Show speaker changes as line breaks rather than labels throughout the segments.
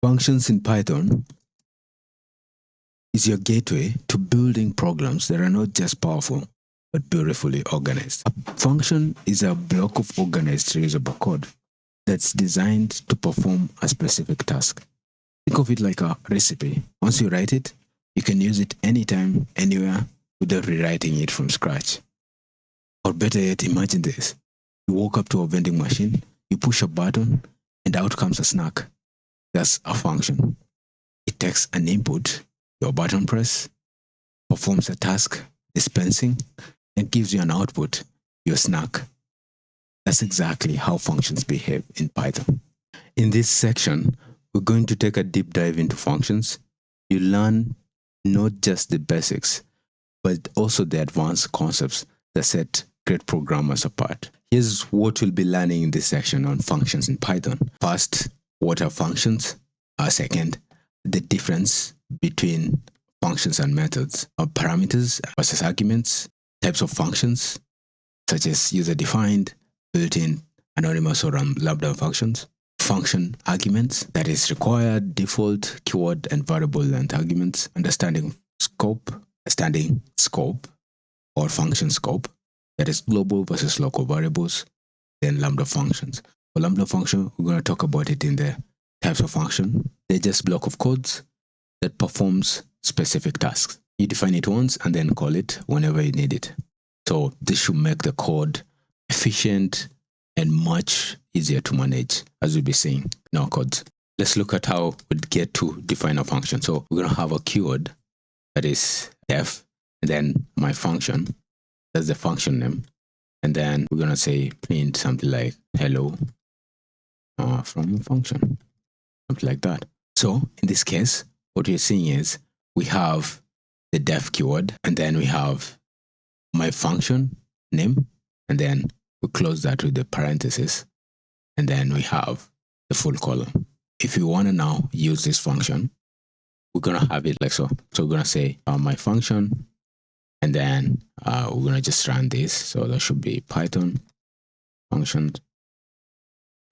Functions in Python is your gateway to building programs that are not just powerful, but beautifully organized. A function is a block of organized reusable code that's designed to perform a specific task. Think of it like a recipe. Once you write it, you can use it anytime, anywhere, without rewriting it from scratch. Or better yet, imagine this. You walk up to a vending machine, you push a button, and out comes a snack. That's a function. It takes an input, your button press, performs a task, dispensing, and gives you an output, your snack. That's exactly how functions behave in Python. In this section, we're going to take a deep dive into functions. You learn not just the basics, but also the advanced concepts that set great programmers apart. Here's what we'll be learning in this section on functions in Python. First, what are functions? Second, the difference between functions and methods, parameters versus arguments, types of functions, such as user-defined, built-in, anonymous, or lambda functions, function arguments, that is required, default, keyword, and variable length arguments, understanding scope or function scope, that is global versus local variables, then lambda functions. For lambda function, we're going to talk about it in the types of function. They're just block of codes that performs specific tasks. You define it once and then call it whenever you need it. So this should make the code efficient and much easier to manage, as we'll be seeing in our codes. Let's look at how we'd get to define a function. So we're going to have a keyword that is def, and then my function, that's the function name. And then we're going to say print something like hello from a function, something like that. So in this case, what you're seeing is we have the def keyword, and then we have my function name, and then we close that with the parenthesis, and then we have the full column. If you want to now use this function, we're going to have it like so. So we're going to say my function, and then we're going to just run this. So that should be Python function.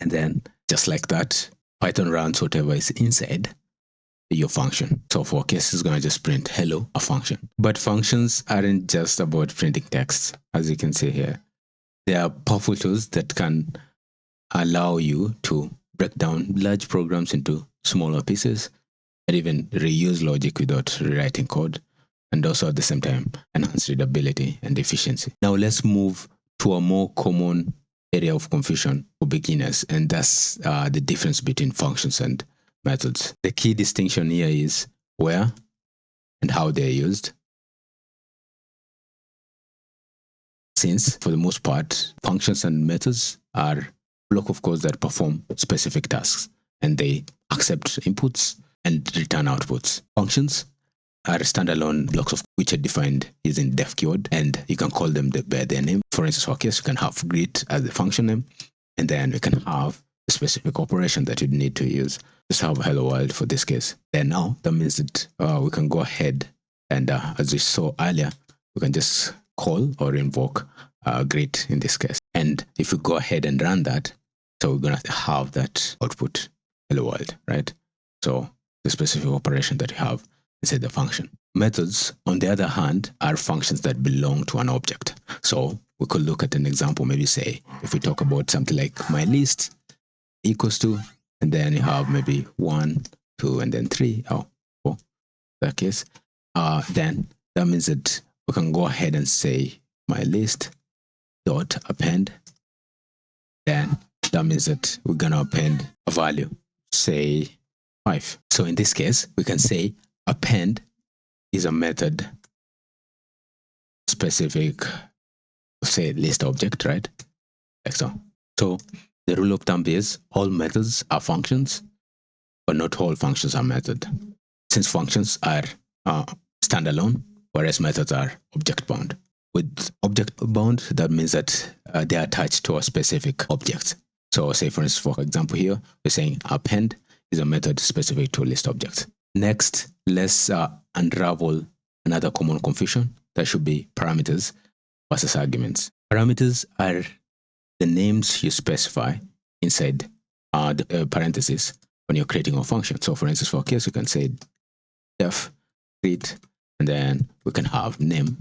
And then just like that, Python runs whatever is inside your function. So for case, it's going to just print hello, a function. But functions aren't just about printing text, as you can see here. They are powerful tools that can allow you to break down large programs into smaller pieces and even reuse logic without rewriting code, and also at the same time enhance readability and efficiency. Now let's move to a more common area of confusion for beginners, and that's the difference between functions and methods. The key distinction here is where and how they're used. Since for the most part, functions and methods are block of codes that perform specific tasks, and they accept inputs and return outputs. Functions are standalone blocks of which are defined using def keyword, and you can call them by their name. For instance, for case, you can have greet as the function name, and then we can have a specific operation that you need to use. Just have hello world for this case. Then now that means that we can go ahead and as we saw earlier, we can just call or invoke greet in this case. And if we go ahead and run that, so we're going to have that output hello world, right? So the specific operation that you have inside the function. Methods, on the other hand, are functions that belong to an object. So we could look at an example, maybe say, if we talk about something like my list equals to, and then you have maybe 1, 2, and then 3, or 4, that case, then that means that we can go ahead and say my list dot append. Then that means that we're going to append a value, say 5. So in this case, we can say append is a method specific, say list object, right? Like so. So the rule of thumb is all methods are functions, but not all functions are method. Since functions are standalone, whereas methods are object bound. With object bound, that means that they are attached to a specific object. So say for instance, for example here, we're saying append is a method specific to list objects. Next, let's unravel another common confusion. That should be parameters versus arguments. Parameters are the names you specify inside the parentheses when you're creating a function. So for instance, for case, we can say def create, and then we can have name.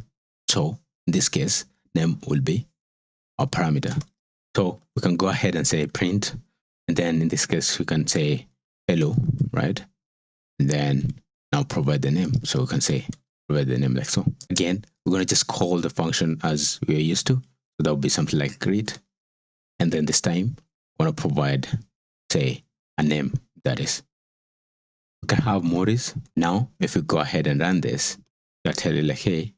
So in this case, name will be our parameter. So we can go ahead and say print, and then in this case, we can say hello, right? And then now provide the name. So we can say provide the name like so. Again, we're going to just call the function as we're used to. So that will be something like greet. And then this time, we want to provide, say, a name that is. We can have Maurice. Now, if we go ahead and run this, I'll tell you like, hey,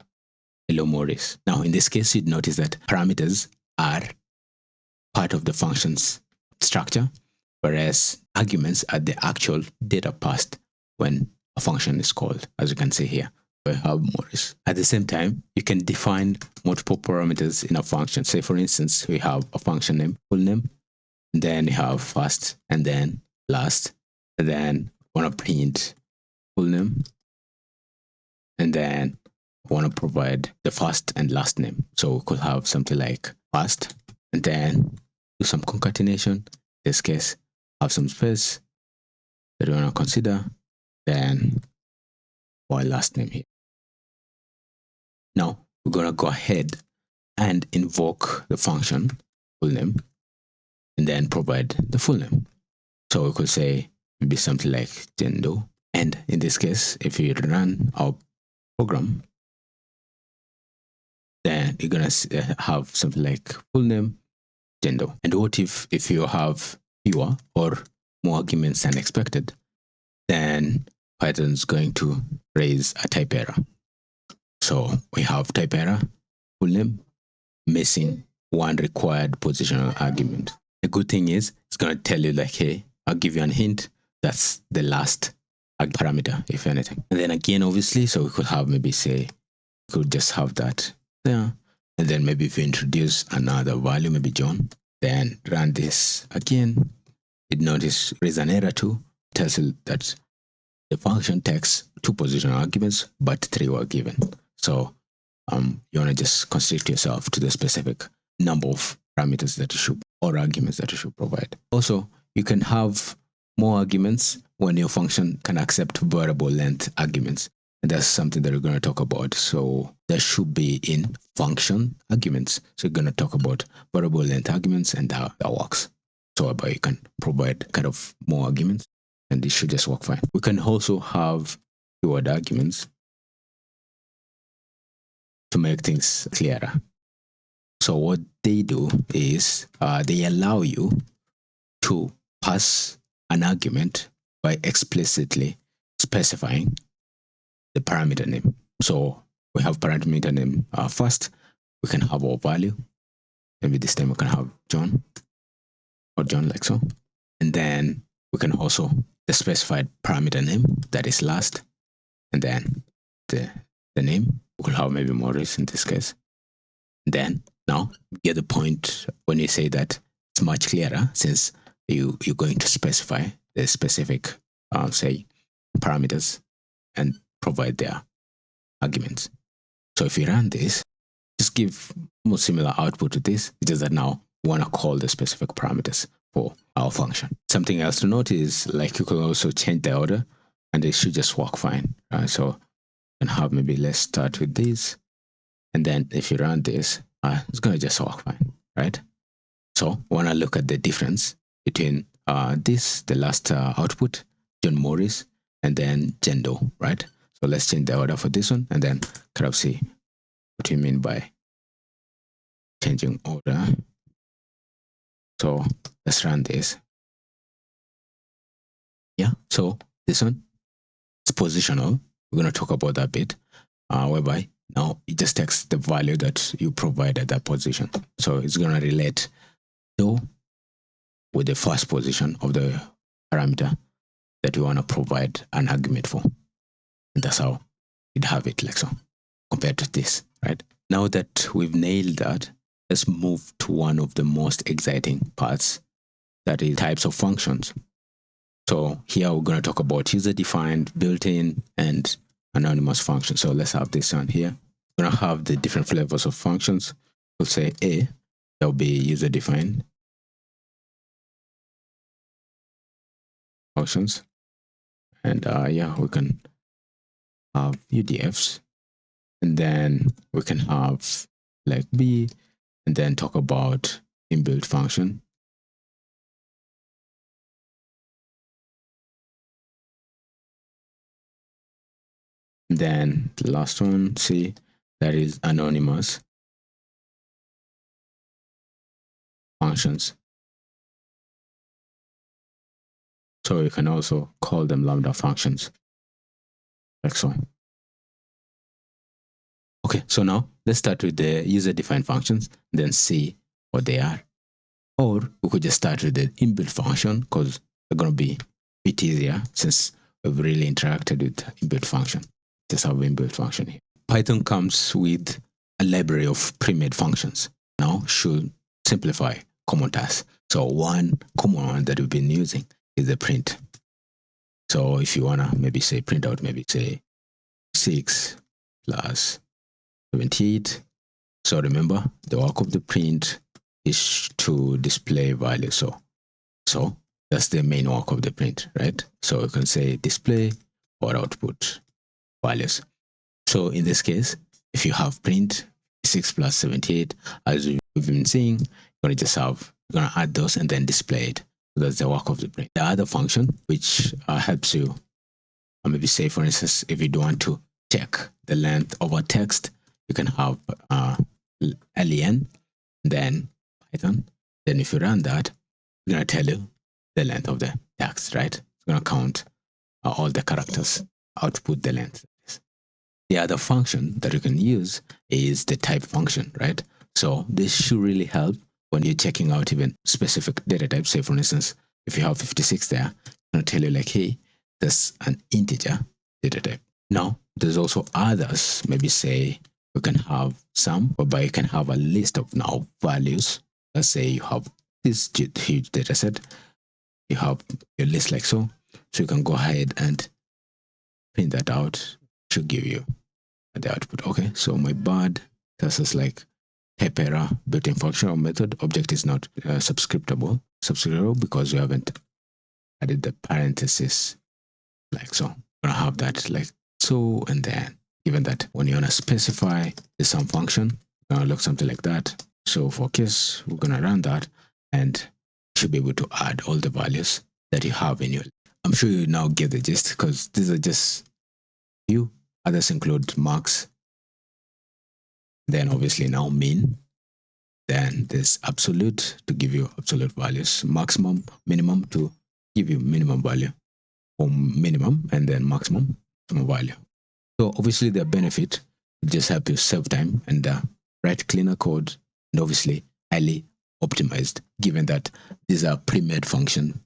hello, Maurice. Now, in this case, you'd notice that parameters are part of the function's structure, whereas arguments are the actual data passed when a function is called, as you can see here. We have Maurice. At the same time, you can define multiple parameters in a function. Say, for instance, we have a function name, full name, and then you have first, and then last, and then want to print full name, and then want to provide the first and last name. So we could have something like first, and then do some concatenation. In this case, have some space that we want to consider, then our last name here. Now we're going to go ahead and invoke the function full name, and then provide the full name. So we could say maybe something like Jendo. And in this case, if you run our program, then you're gonna have something like full name, Jendo. And what if you have fewer or more arguments than expected? Then Python's going to raise a type error. So we have type error, full name, missing one required positional argument. The good thing is it's going to tell you like, hey, I'll give you a hint. That's the last parameter, if anything. And then again, obviously, so we could have maybe say, we could just have that there. And then maybe if you introduce another value, maybe John, then run this again. It notice there's an error too. It tells you that the function takes 2 positional arguments, but 3 were given. So you want to just constrict yourself to the specific number of parameters that you should, or arguments that you should provide. Also, you can have more arguments when your function can accept variable length arguments. And that's something that we're going to talk about. So that should be in function arguments. So we're going to talk about variable length arguments and how that works. So you can provide kind of more arguments, and it should just work fine. We can also have keyword arguments to make things clearer. So what they do is they allow you to pass an argument by explicitly specifying the parameter name. So we have parameter name first. We can have our value. Maybe this time we can have John, or John like so. And then we can also the specified parameter name that is last, and then the name. We could have maybe Maurice in this case. Then now you get the point when you say that it's much clearer, since you're going to specify the specific say parameters and provide their arguments. So if you run this, just give more similar output to this. It's just that now we want to call the specific parameters for our function. Something else to note is like you can also change the order, and it should just work fine. So you can have maybe let's start with this, and then if you run this, it's going to just work fine, right? So we want to look at the difference between this, the last output, John Morris, and then Jendo, right? So let's change the order for this one, and then kind of see what you mean by changing order. So let's run this. Yeah, so this one is positional. We're going to talk about that a bit, whereby now it just takes the value that you provide at that position. So it's going to relate though with the first position of the parameter that you want to provide an argument for. And that's how you'd have it like so, compared to this, right? Now that we've nailed that, let's move to one of the most exciting parts, that is types of functions. So here we're going to talk about user-defined, built-in, and anonymous functions. So let's have this one here. We're going to have the different flavors of functions. We'll say A, that will be user-defined. functions. And yeah, we can have UDFs, and then we can have like B, and then talk about inbuilt function. And then the last one, C, that is anonymous functions. So you can also call them lambda functions, like so. Okay, so now let's start with the user-defined functions, then see what they are. Or we could just start with the inbuilt function because they're going to be a bit easier since we've really interacted with inbuilt function. Just have inbuilt function here. Python comes with a library of pre-made functions. Now should simplify common tasks. So one common one that we've been using is the print. So if you wanna maybe say print out, maybe say 6 plus 78. So remember the work of the print is to display value. So that's the main work of the print, right? So you can say display or output values. So in this case, if you have print 6 plus 78, as we've been seeing, you're gonna add those and then display it. So that's the work of the print. The other function which helps you, maybe say for instance, if you don't want to check the length of a text, you can have len, then Python. Then if you run that, it's gonna tell you the length of the text, right? It's gonna count all the characters, output the length. The other function that you can use is the type function, right? So this should really help when you're checking out even specific data types. Say for instance, if you have 56 there, it's gonna tell you like, hey, that's an integer data type. Now, there's also others. Maybe say you can have some, whereby you can have a list of now values. Let's say you have this huge data set. You have your list like so. So you can go ahead and print that out. It should give you the output. Okay, so my bad tells us like type error, built-in function or method object is not subscriptable because you haven't added the parenthesis like so. I'm gonna have that like so, and then given that when you wanna specify the sum function, gonna look something like that. So for case, we're gonna run that and you should be able to add all the values that you have in your. I'm sure you now get the gist because these are just few. Others include max, then obviously now min, then there's absolute to give you absolute values, maximum, minimum to give you minimum value, or minimum and then maximum value. So obviously the benefit will just help you save time and write cleaner code, and obviously highly optimized, given that these are pre-made functions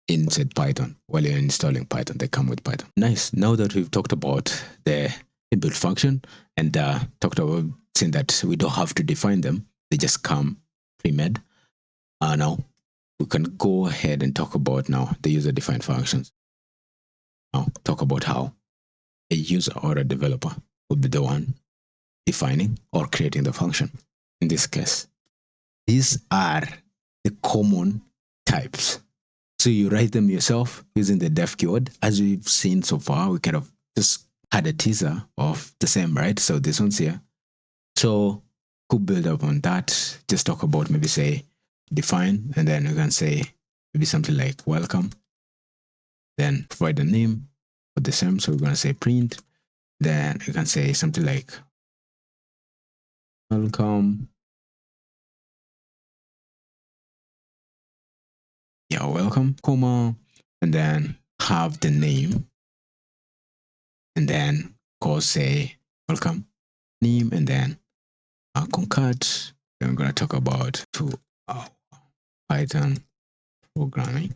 inside Python. While you're installing Python, they come with Python. Nice. Now that we've talked about the inbuilt function and talked about saying that we don't have to define them, they just come pre-made. Now we can go ahead and talk about now the user-defined functions. Now talk about how a user or a developer would be the one defining or creating the function. In this case, these are the common types. So you write them yourself using the def keyword. As we've seen so far, we kind of just had a teaser of the same, right? So this one's here. So could build up on that. Just talk about maybe say define, and then you can say maybe something like welcome. Then provide a name for the same. So we're gonna say print. Then you can say something like welcome. Yeah, welcome, comma, and then have the name, and then go say welcome name, and then concat. Then we're gonna talk about to Python programming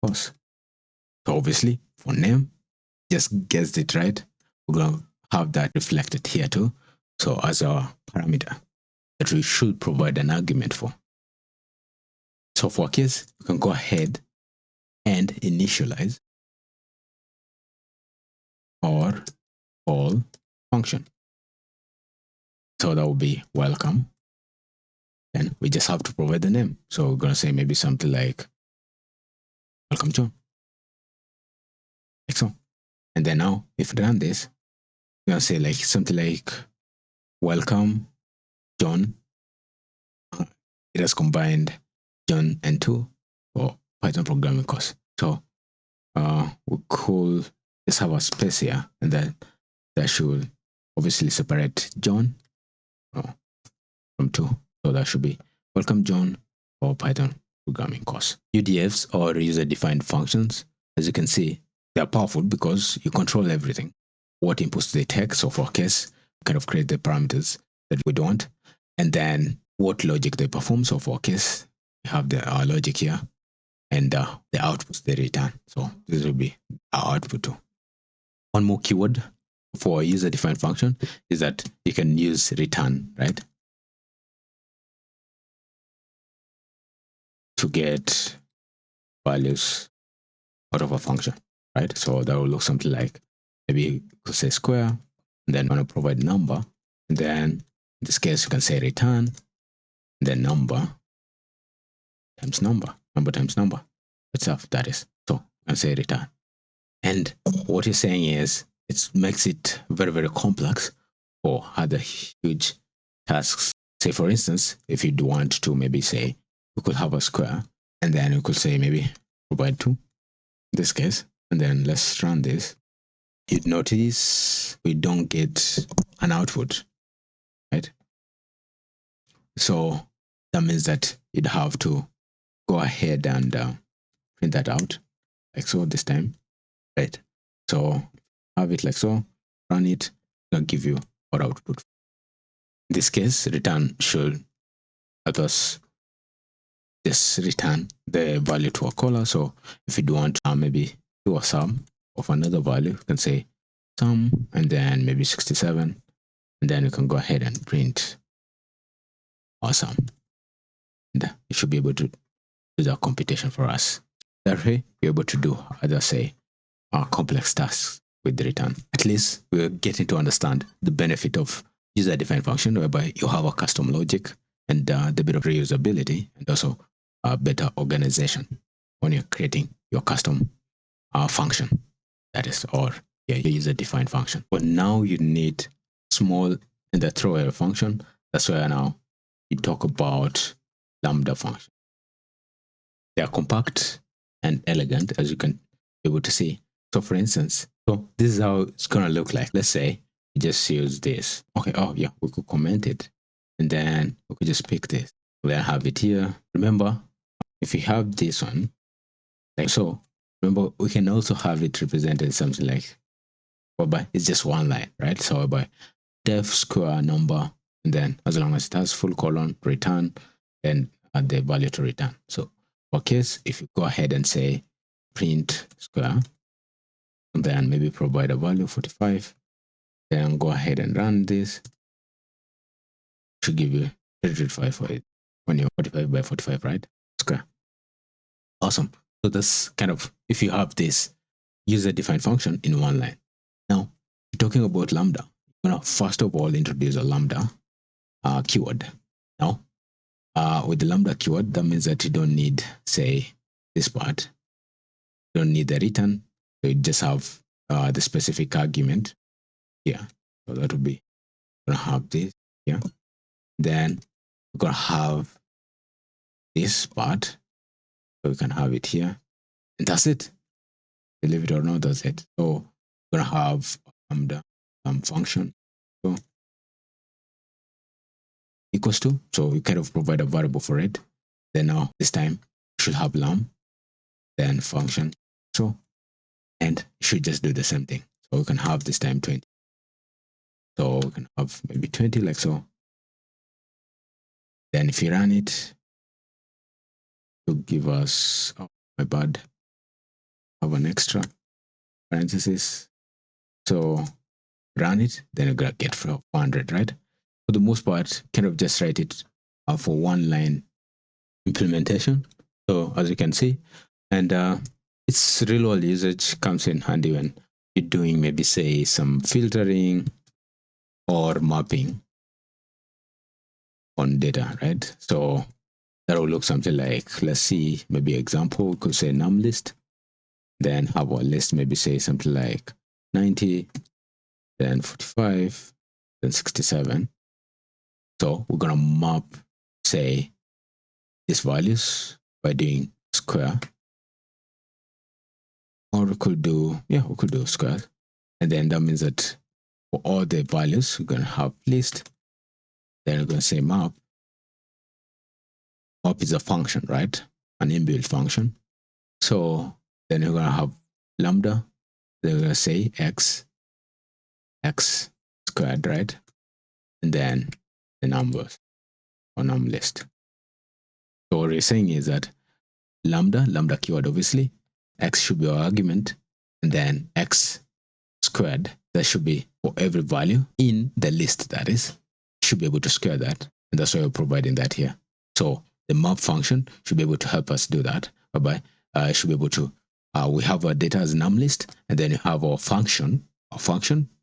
course. So obviously for name, just guessed it right. We're gonna have that reflected here too. So as a parameter that we should provide an argument for. So for case, we can go ahead and initialize or call function. So that will be welcome. Then we just have to provide the name. So we're gonna say maybe something like welcome John. And then now, if we run this, we're gonna say like something like welcome, John. It has combined John and 2 for Python programming course. So we could just have a space here, and then that should obviously separate John from 2. So that should be welcome, John, for Python programming course. UDFs or user defined functions, as you can see, they're powerful because you control everything. What inputs they take, so for case, kind of create the parameters that we want, and then what logic they perform. So for case, we have our logic here, and the outputs they return. So this will be our output too. One more keyword for a user defined function is that you can use return, right, to get values out of a function, right? So that will look something like, maybe you could say square, and then want to provide number, and then in this case you can say return, and then number times number, number times number itself, that is. So you can say return. And what you're saying is it makes it very, very complex for other huge tasks. Say for instance, if you'd want to maybe say we could have a square, and then we could say maybe provide 2 in this case, and then let's run this. You'd notice we don't get an output, right? So that means that you'd have to go ahead and print that out like so this time, right? So have it like so, run it, it'll give you our output. In this case, return should let us just return the value to a caller. So if you do want maybe do a sum of another value, you can say sum and then maybe 67, and then you can go ahead and print awesome. And you should be able to do that computation for us. That way, you're able to do, as I say, complex tasks with the return. At least we're getting to understand the benefit of user-defined function, whereby you have a custom logic and the bit of reusability, and also better organization when you're creating your custom function, that is, or your user-defined function. But now you need small and the throwaway function. That's why now we talk about lambda function. They are compact and elegant, as you can be able to see. So for instance, so this is how it's gonna look like. Let's say we just use this. Okay, oh yeah, we could comment it, and then we could just pick this. We'll have it here. Remember, if we have this one, like so, remember we can also have it represented something like, whereby it's just one line, right? So whereby def square number, and then as long as it has full colon, return, and add the value to return. So for case, if you go ahead and say print square, and then maybe provide a value 45, then go ahead and run this, to give you 35 for it when you're 45 by 45, right? Square. Awesome. So that's kind of, if you have this user-defined function in one line. Now, talking about lambda, you're gonna first of all introduce a lambda keyword. Now, with the lambda keyword, that means that you don't need, say, this part. You don't need the return. So you just have the specific argument here. So that would be, we're gonna have this here. Then we're gonna have this part. So we can have it here. And that's it. Believe it or not, that's it. So we're gonna have lambda function. So equals to. So we kind of provide a variable for it. Then now this time we should have lam, then function. So and it should just do the same thing. So we can have this time 20. So we can have maybe 20 like so. Then if you run it, to give us, oh my bad, have an extra parenthesis. So run it, then you're gonna get 400, right? For the most part, kind of just write it for one line implementation. So as you can see, and its real world usage comes in handy when you're doing maybe say some filtering or mapping on data, right? So that will look something like, let's see, maybe example, we could say num list, then have a list, maybe say something like 90, then 45, then 67. So we're gonna map, say, these values by doing square, or we could do square, and then that means that for all the values we're gonna have list. Then we're gonna say map. Map is a function, right? An inbuilt function. So then we're gonna have lambda. Then we're gonna say x squared, right? And then the numbers or num list. So what we're saying is that lambda keyword, obviously, x should be our argument, and then x squared, that should be for every value in the list, that is, should be able to square that. And that's why we're providing that here. So the map function should be able to help us do that. Whereby should be able to, we have our data as num list, and then you have our function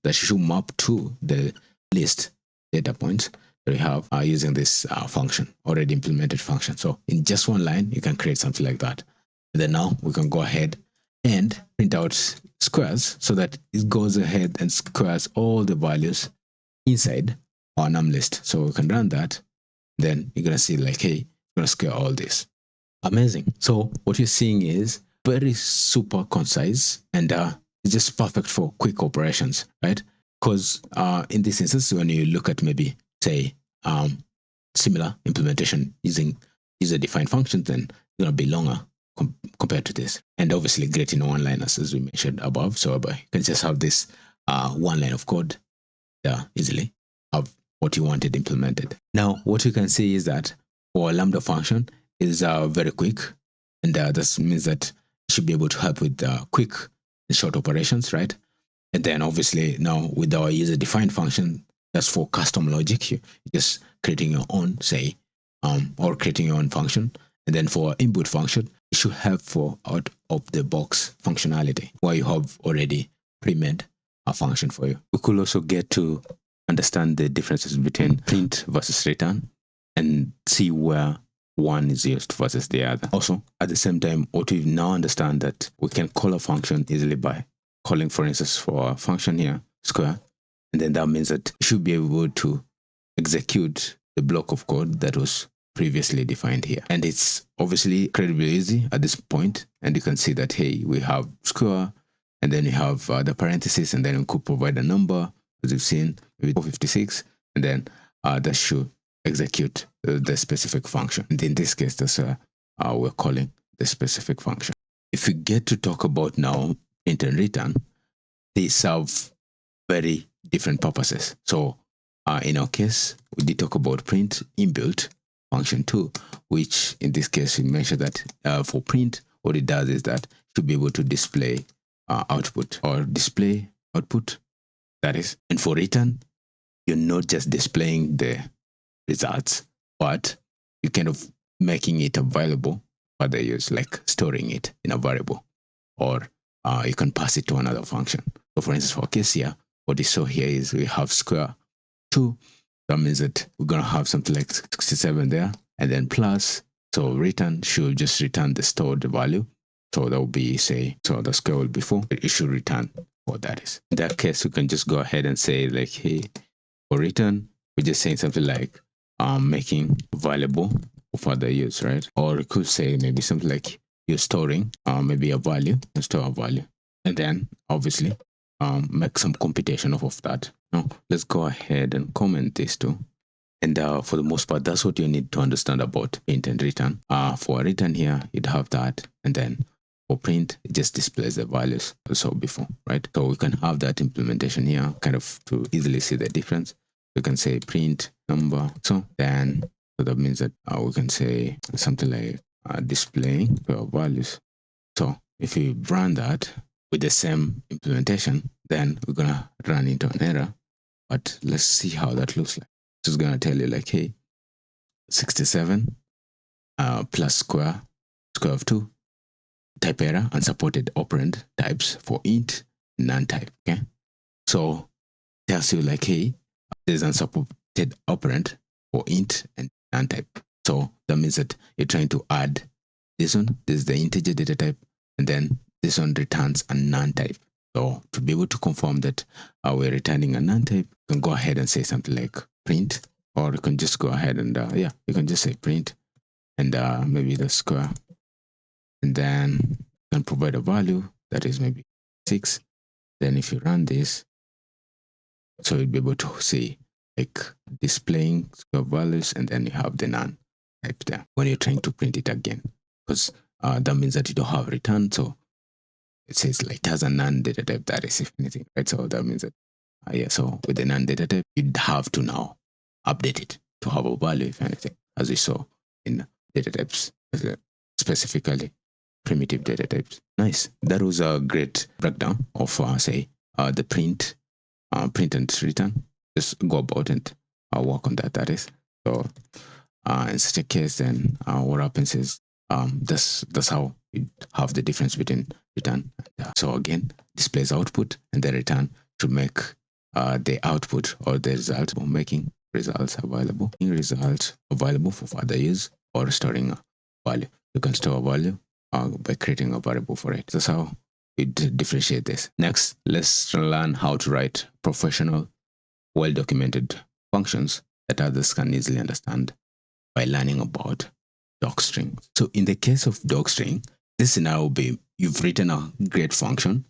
that should map to the list data points that we have using this function, already implemented function. So in just one line, you can create something like that. And then now we can go ahead and print out squares so that it goes ahead and squares all the values inside our num list. So we can run that. Then you're going to see like, hey, we're going to square all this. Amazing. So what you're seeing is very super concise, and it's just perfect for quick operations, right? Because in this instance, when you look at maybe, say, similar implementation using user-defined functions, then it's going to be longer compared to this. And obviously great in one-liners, as we mentioned above. So you can just have this one line of code easily have what you wanted implemented. Now, what you can see is that for a lambda function is very quick, and this means that it should be able to help with quick and short operations, right? And then obviously now with our user-defined function, that's for custom logic. You're just creating your own, say, or creating your own function. And then for input function, it should help for out of the box functionality where you have already pre-made a function for you. We could also get to understand the differences between print versus return and see where one is used versus the other. Also, at the same time, what we now understand that we can call a function easily by calling, for instance, for a function here, square, and then that means that you should be able to execute the block of code that was previously defined here. And it's obviously incredibly easy at this point. And you can see that, hey, we have square, and then you have the parentheses, and then we could provide a number, as you've seen, maybe 456, and then that should execute the specific function. And in this case, that's we're calling the specific function. If we get to talk about now print and return, they serve very different purposes. So in our case, we did talk about print inbuilt function 2, which in this case we mentioned that for print, what it does is that it should be able to display output or display output, that is. And for return, you're not just displaying the results, but you're kind of making it available for the use, like storing it in a variable, or you can pass it to another function. So for instance, for case here, what you saw here is we have square 2. That means that we're going to have something like 67 there, and then plus. So return should just return the stored value. So that will be, say, so the square will be 4. It should return what that is. In that case, we can just go ahead and say like, hey, for return, we're just saying something like making available for further use, right? Or we could say maybe something like you're storing maybe a value, store a value, and then obviously make some computation off of that. Now let's go ahead and comment these two. And for the most part, that's what you need to understand about print and return. For return here, you'd have that, and then for print, it just displays the values as I saw before, right? So we can have that implementation here, kind of to easily see the difference. We can say print number. So that means that we can say something like displaying the values. So if we run that with the same implementation, then we're gonna run into an error. But let's see how that looks like. So it's gonna tell you like, hey, 67 plus square of 2, type error, unsupported operand types for int, none type. Okay, so it tells you like, hey, there's unsupported operand for int and none type. So that means that you're trying to add this one. This is the integer data type, and then this one returns a none type. So to be able to confirm that we're returning a non type, you can go ahead and say something like print, or you can just go ahead and you can just say print and maybe the square, and then you can provide a value that is maybe 6. Then if you run this, so you'll be able to see like displaying square values, and then you have the none type there when you're trying to print it again, because that means that you don't have return. So it says like it has a non data type, that is if anything, right? So that means that so with the non data type, you'd have to now update it to have a value if anything, as we saw in data types, specifically primitive data types. Nice. That was a great breakdown of say the print and return. Just go about and work on that. That is so. In such a case, then what happens is that's how you have the difference between return. So again, displays output, and the return to make the output or the result, or making results available, for further use, or storing a value. You can store a value by creating a variable for it. That's how you differentiate this. Next, let's learn how to write professional, well-documented functions that others can easily understand by learning about docstring. So in the case of docstring, this scenario will be you've written a great function.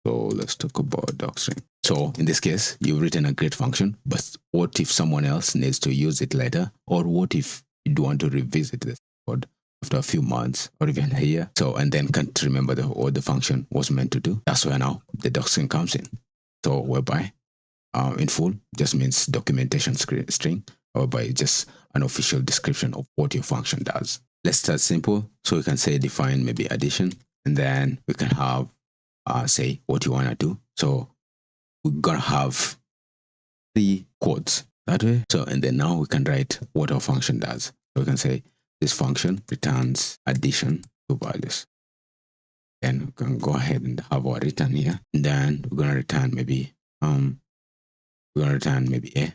So let's talk about docstring. So in this case, you've written a great function, but what if someone else needs to use it later? Or what if you do want to revisit this code after a few months or even a year? So, and then can't remember what the function was meant to do. That's where now the docstring comes in. So whereby in full just means documentation string, or by just an official description of what your function does. Let's start simple. So we can say define maybe addition, and then we can have say what you want to do. So we're gonna have 3 quotes that way. So and then now we can write what our function does. So we can say this function returns addition to values. Then we can go ahead and have our return here. And then we're gonna return maybe A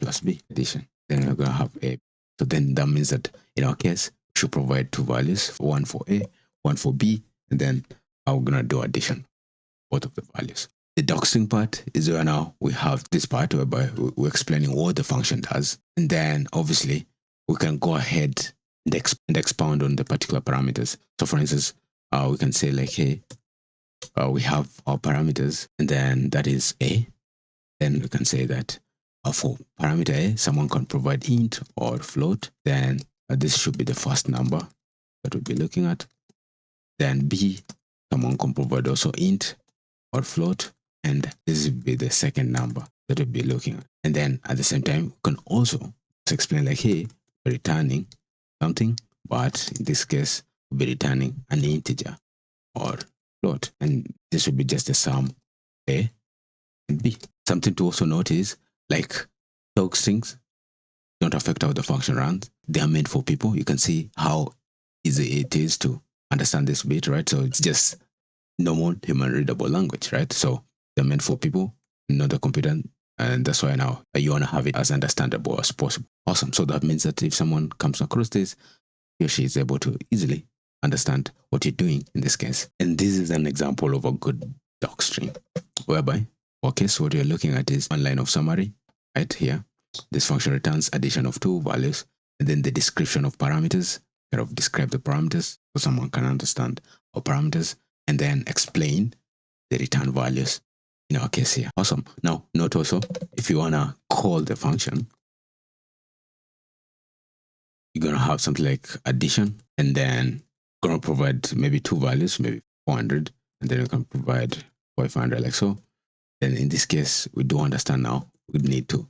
plus B addition. Then we're gonna have A. So then that means that in our case, we should provide 2 values, one for A, one for B, and then we're gonna do addition, both of the values. The docstring part is where now we have this part whereby we're explaining what the function does, and then obviously we can go ahead and expound on the particular parameters. So for instance, we can say like, hey, we have our parameters, and then that is A. Then we can say that for parameter A, someone can provide int or float. Then this should be the first number that we'll be looking at. Then B, someone can provide also int or float, and this will be the second number that we'll be looking at. And then at the same time, we can also explain like, hey, we're returning something, but in this case, we'll be returning an integer or float, and this will be just the sum A and B. Something to also notice, like docstrings don't affect how the function runs. They are meant for people. You can see how easy it is to understand this bit, right? So it's just normal human readable language, right? So they're meant for people, not the computer. And that's why now you want to have it as understandable as possible. Awesome. So that means that if someone comes across this, he or she is able to easily understand what you're doing in this case. And this is an example of a good docstring, whereby, okay, so what you're looking at is one line of summary right here. This function returns addition of 2 values, and then the description of parameters, kind of describe the parameters so someone can understand our parameters, and then explain the return values in our case here. Awesome. Now, note also, if you want to call the function, you're going to have something like addition, and then going to provide maybe 2 values, maybe 400, and then you can provide 500 like so. Then in this case, we do understand now, we need to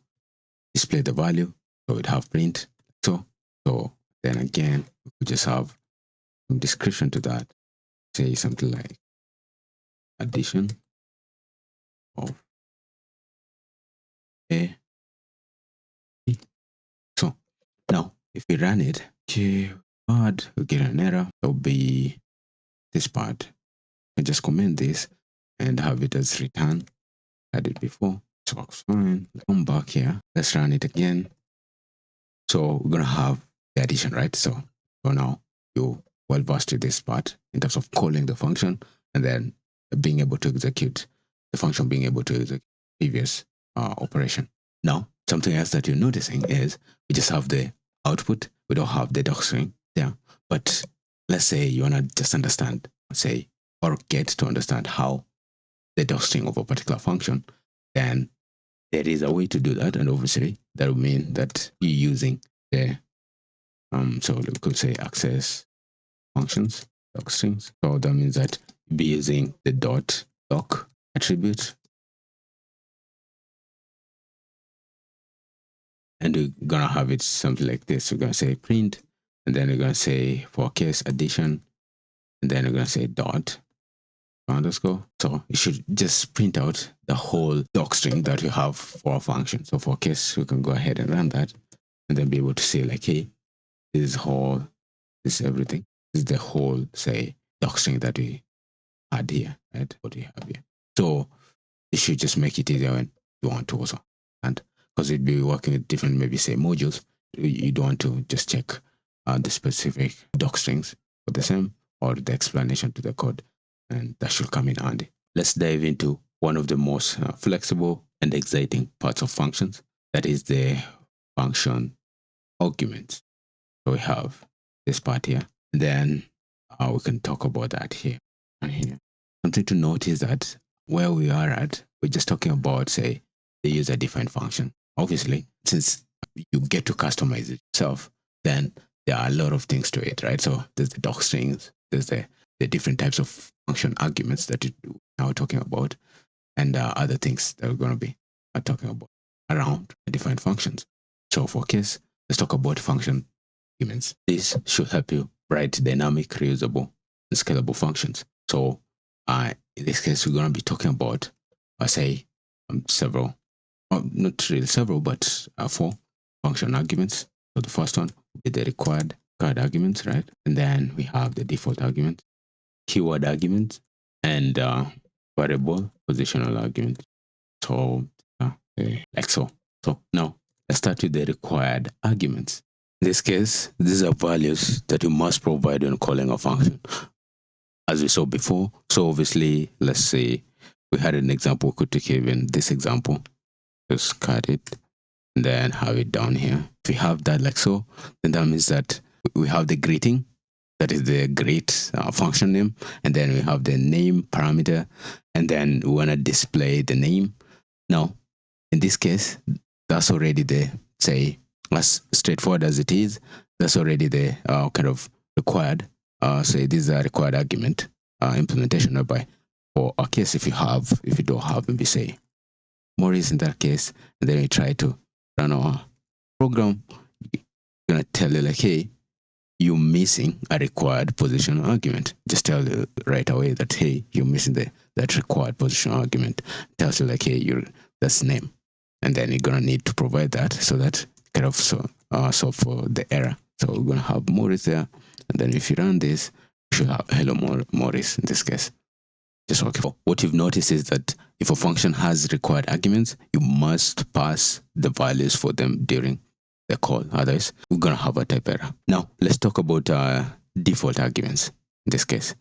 display the value. So we'd have print. So then again, we just have some description to that. Say something like addition of A, B. So now if we run it, we get an error. There'll be this part. I just comment this and have it as return. I did before. So works fine. Come back here. Let's run it again. So we're gonna have the addition, right? So for now, you well versed with this part in terms of calling the function, and then being able to execute the function, being able to execute previous operation. Now, something else that you're noticing is we just have the output. We don't have the docstring there. But let's say you want to just understand, say, or get to understand how the docstring of a particular function, then there is a way to do that. And obviously, that would mean that you're using the, so we could say access functions, docstrings. So that means that you'll be using the doc attribute. And we're going to have it something like this. We're going to say print, and then we're going to say for case addition, and then we're going to say dot underscore. So you should just print out the whole docstring that you have for a function. So for case, we can go ahead and run that, and then be able to say like, hey, this is whole, this is everything. This is the whole, say, docstring that we had here, right? What we have here. So it should just make it easier when you want to also. And because you'd be working with different, maybe say modules, you don't want to just check the specific docstrings for the same or the explanation to the code, and that should come in handy. Let's dive into one of the most flexible and exciting parts of functions. That is the function arguments. So we have this part here. And then we can talk about that here and here. Something to note is that where we are at, we're just talking about, say, the user defined function. Obviously, since you get to customize it yourself, then there are a lot of things to it, right? So there's the doc strings, there's the different types of function arguments that we're now talking about, and other things that we're going to be talking about around defined functions. So for case, let's talk about function arguments. This should help you write dynamic, reusable, and scalable functions. So in this case, we're going to be talking about, say, several, not really several, but 4 function arguments. So the first one will be the required arguments, right? And then we have the default argument, keyword argument, and variable positional argument. So like so. So now let's start with the required arguments. In this case, these are values that you must provide when calling a function, as we saw before. So obviously, let's say we had an example, we could take even this example, just cut it, and then have it down here. If we have that like so, then that means that we have the greeting, that is the greet function name, and then we have the name parameter, and then we want to display the name. Now, in this case, that's already the, say, as straightforward as it is, that's already the kind of required. Say this is a required argument implementation whereby for a case if you don't have, maybe say Maurice in that case, and then we try to run our program, you're gonna tell you like, hey, you're missing a required position argument. Just tell you right away that, hey, you're missing that required position argument. Tells you like, hey, that's name, and then you're gonna need to provide that so that kind of solve for the error. So we're gonna have Maurice there, and then if you run this, you should have hello Maurice in this case. Just okay. What you've noticed is that if a function has required arguments, you must pass the values for them during the call. Otherwise, we're gonna have a type error. Now let's talk about default arguments in this case.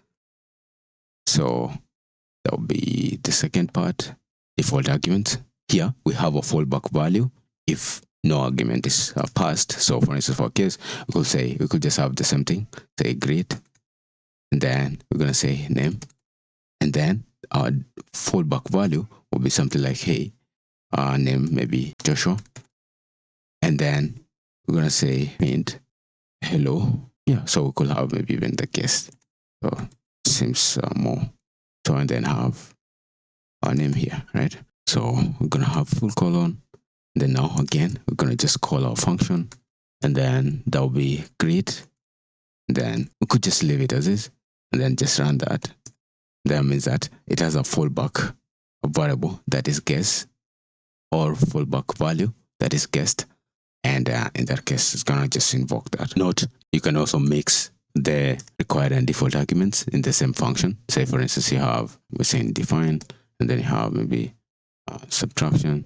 So that will be the second part, default arguments. Here we have a fallback value if no argument is passed. So for instance, for a case, we could just have the same thing, say greet, and then we're gonna say name, and then our fallback value will be something like, hey, name maybe Joshua, and then we're gonna say print hello. Yeah, so we could have maybe even the guest. So seems more. So and then have our name here, right? So we're gonna have full colon. Then now again, we're gonna just call our function, and then that will be greet. Then we could just leave it as is, and then just run that. That means that it has a fallback variable that is guest, or fallback value that is guest, and in that case, it's gonna just invoke that. Note, you can also mix the required and default arguments in the same function. Say for instance, you have, we're saying define, and then you have maybe subtraction.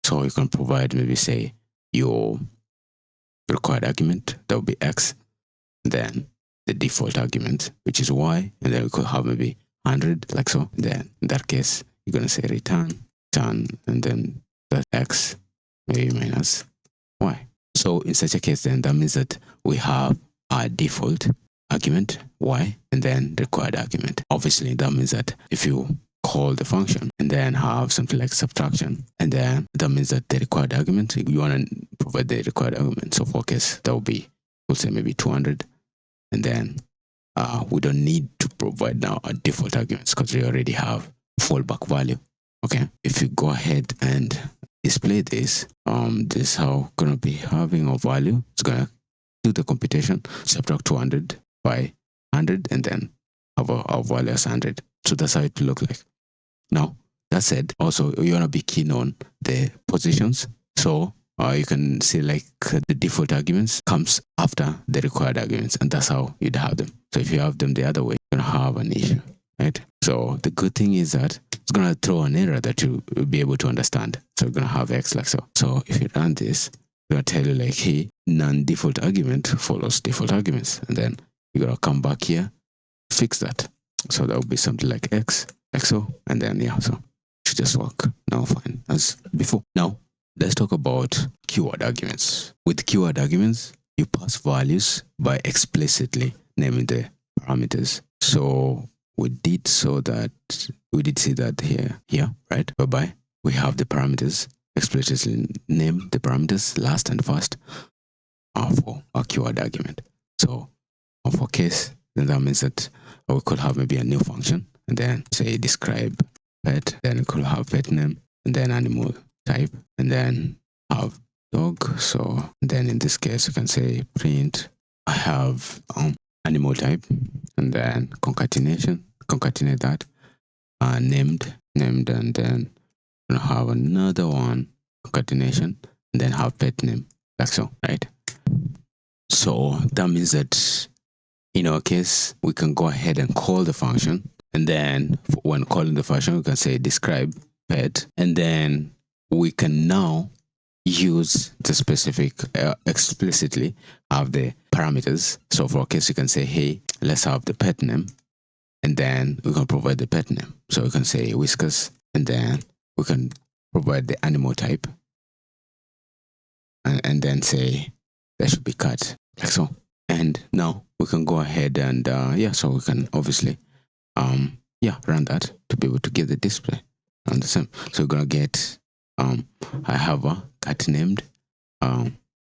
So you can provide maybe say your required argument, that will be x, then the default argument, which is y, and then we could have maybe 100 like so. Then in that case, you're going to say return, and then the x maybe minus y. So in such a case, then that means that we have our default argument y and then required argument. Obviously, that means that if you call the function and then have something like subtraction, and then that means that the required argument, you want to provide the required argument. So for case, that will be, we'll say maybe 200, and then we don't need to provide now a default arguments because we already have fallback value. Okay, if you go ahead and display this, this is how gonna be having a value. It's gonna do the computation, subtract 200 by 100, and then have our value as 100. So that's how it will look like. Now, that said, also you wanna be keen on the positions. So you can see like the default arguments comes after the required arguments, and that's how you'd have them. So if you have them the other way, you're gonna have an issue, right? So the good thing is that it's gonna throw an error that you'll be able to understand. So you're gonna have x like so. So if you run this, it's gonna tell you like, hey, non-default argument follows default arguments, and then you're gonna come back here, fix that. So that would be something like x, like so, and then yeah, so it should just work now fine as before. Now let's talk about keyword arguments. With keyword arguments, you pass values by explicitly naming the parameters. So we did see that here, right? Whereby we have the parameters explicitly name the parameters last and first for our keyword argument. So for case, then that means that we could have maybe a new function and then say describe pet, then we could have pet name and then animal type, and then have dog. So then in this case, you can say print, I have animal type, and then concatenate that, named, and then we're gonna have another one, concatenation, and then have pet name, like so, right? So that means that in our case, we can go ahead and call the function, and then when calling the function, we can say describe pet, and then we can now use the specific explicitly have the parameters. So for our case, you can say, hey, let's have the pet name, and then we can provide the pet name. So we can say whiskers, and then we can provide the animal type, and then say that should be cat, like so. And now we can go ahead and so we can obviously run that to be able to get the display on the same. So we're gonna get I have a cat named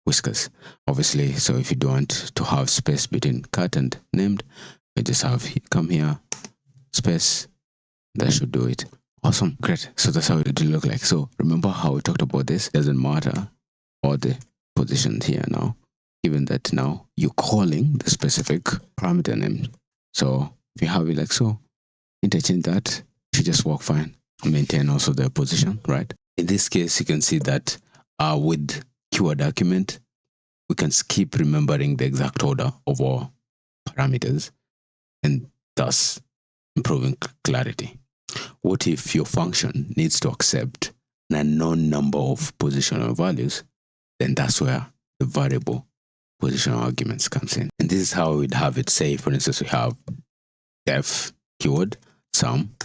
whiskers, obviously. So if you don't want to have space between cat and named, you just have come here, space, that should do it. Awesome, great. So that's how it will look like. So remember how we talked about this, doesn't matter all the positions here now, given that now you're calling the specific parameter name. So if you have it like so, interchange that, should just work fine. Maintain also the position, right? In this case, you can see that with keyword argument, we can skip remembering the exact order of our parameters and thus improving clarity. What if your function needs to accept an unknown number of positional values? Then that's where the variable positional arguments comes in. And this is how we'd have it. Say, for instance, we have def keyword sum,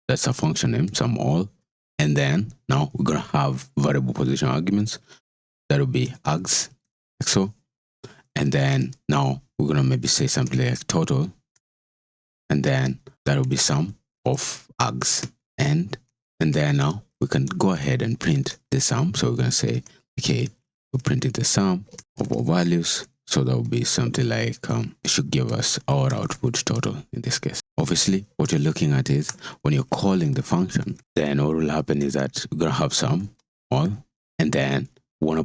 that's a function name, sum all, and then now we're gonna have variable position arguments that will be args, like so, and then now we're gonna maybe say something like total, and then that will be sum of args, and then now we can go ahead and print the sum. So we're gonna say, okay, we're printing the sum of our values. So that will be something like it should give us our output total in this case. Obviously, what you're looking at is when you're calling the function, then what will happen is that we're gonna have sum all, and then we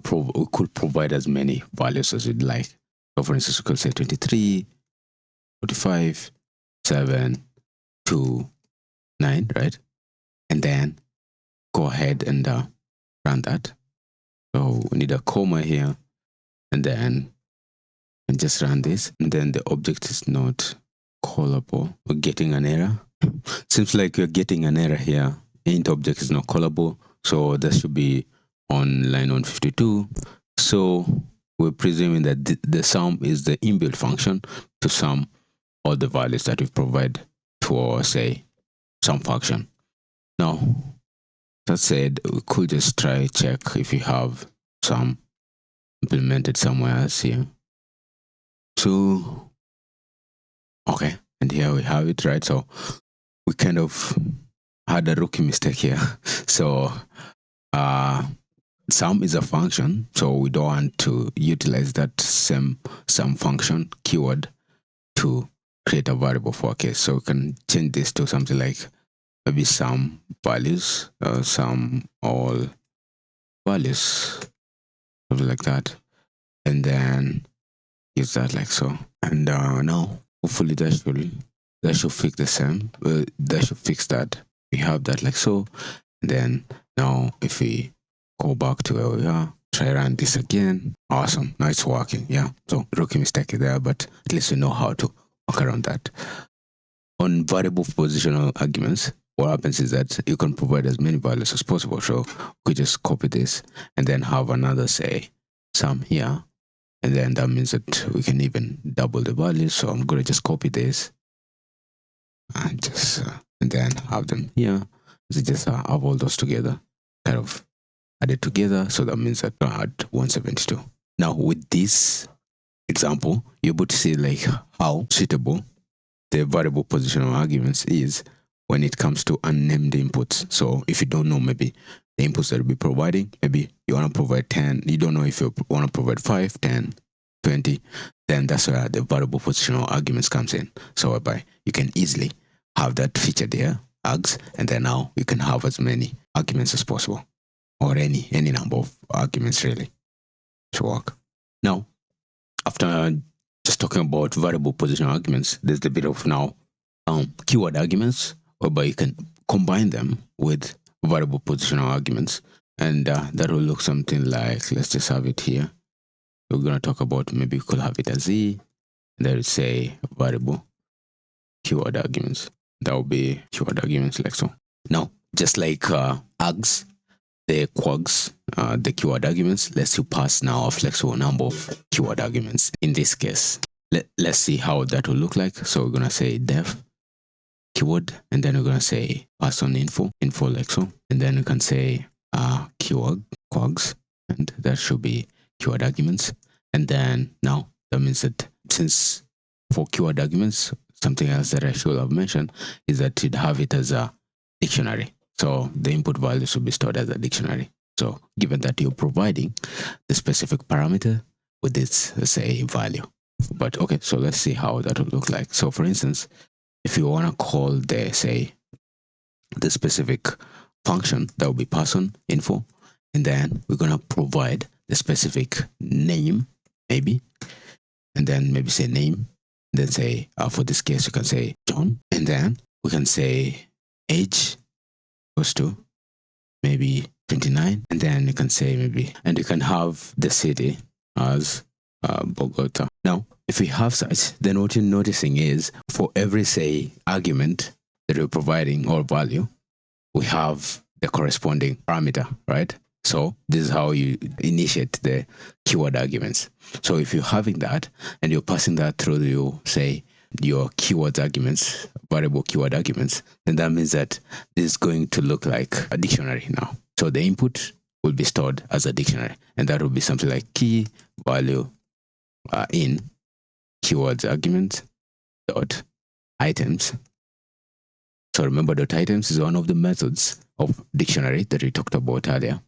could provide as many values as we'd like. So for instance, we could say 23, 45, 7, 2, 9, right? And then go ahead and run that. So we need a comma here, and then just run this, and then the object is not callable. We're getting an error. Seems like you're getting an error here. Int object is not callable, so that should be on line 152. So we're presuming that the sum is the inbuilt function to sum all the values that we provide to our, say, sum function. Now, that said, we could just try check if we have sum implemented somewhere else here. So, okay, and here we have it, right? So we kind of had a rookie mistake here. So sum is a function, so we don't want to utilize that same sum function keyword to create a variable for a case. So we can change this to something like maybe sum values, sum all values, something like that, and then use that like so. And now hopefully that should fix the same. That should fix that. We have that like so. And then now if we go back to where we are, try run this again. Awesome. Now it's working. Yeah. So rookie mistake there, but at least we know how to work around that. On variable positional arguments, what happens is that you can provide as many values as possible. So we just copy this and then have another, say, sum here. And then that means that we can even double the values. So I'm going to just copy this and just and then have them here. So just have all those together, kind of added together. So that means that I had 172. Now with this example, you're able to see like how suitable the variable positional arguments is when it comes to unnamed inputs. So if you don't know maybe the inputs that you'll be providing, maybe you want to provide 10, you don't know if you want to provide 5, 10, 20, then that's where the variable positional arguments comes in. So whereby you can easily have that feature there, args, and then now you can have as many arguments as possible, or any number of arguments really to work. Now, after just talking about variable positional arguments, there's a bit of now keyword arguments, whereby you can combine them with variable positional arguments, and that will look something like, let's just have it here. We're going to talk about, maybe we could have it as z, and there is say variable keyword arguments. That will be keyword arguments like so. Now, just like args, the quags, the keyword arguments, let's you pass now a flexible number of keyword arguments. In this case, let's see how that will look like. So we're going to say def keyword, and then we're going to say pass on info like so, and then we can say keyword quags, and that should be keyword arguments. And then now that means that since for keyword arguments, something else that I should have mentioned is that you'd have it as a dictionary. So the input value should be stored as a dictionary. So given that you're providing the specific parameter with this, let's say, value. But okay, so let's see how that will look like. So for instance, if you want to call the, say, the specific function, that will be person info, and then we're going to provide the specific name, maybe, and then maybe say name, and then say, for this case, you can say John, and then we can say age goes to maybe 29, and then you can say maybe, and you can have the city as Bogota. Now, if we have such, then what you're noticing is for every, say, argument that we're providing or value, we have the corresponding parameter, right? So this is how you initiate the keyword arguments. So if you're having that and you're passing that through your, say, your keyword arguments, variable keyword arguments, then that means that this is going to look like a dictionary now. So the input will be stored as a dictionary, and that will be something like key value in keywords argument dot items. So remember, dot items is one of the methods of dictionary that we talked about earlier.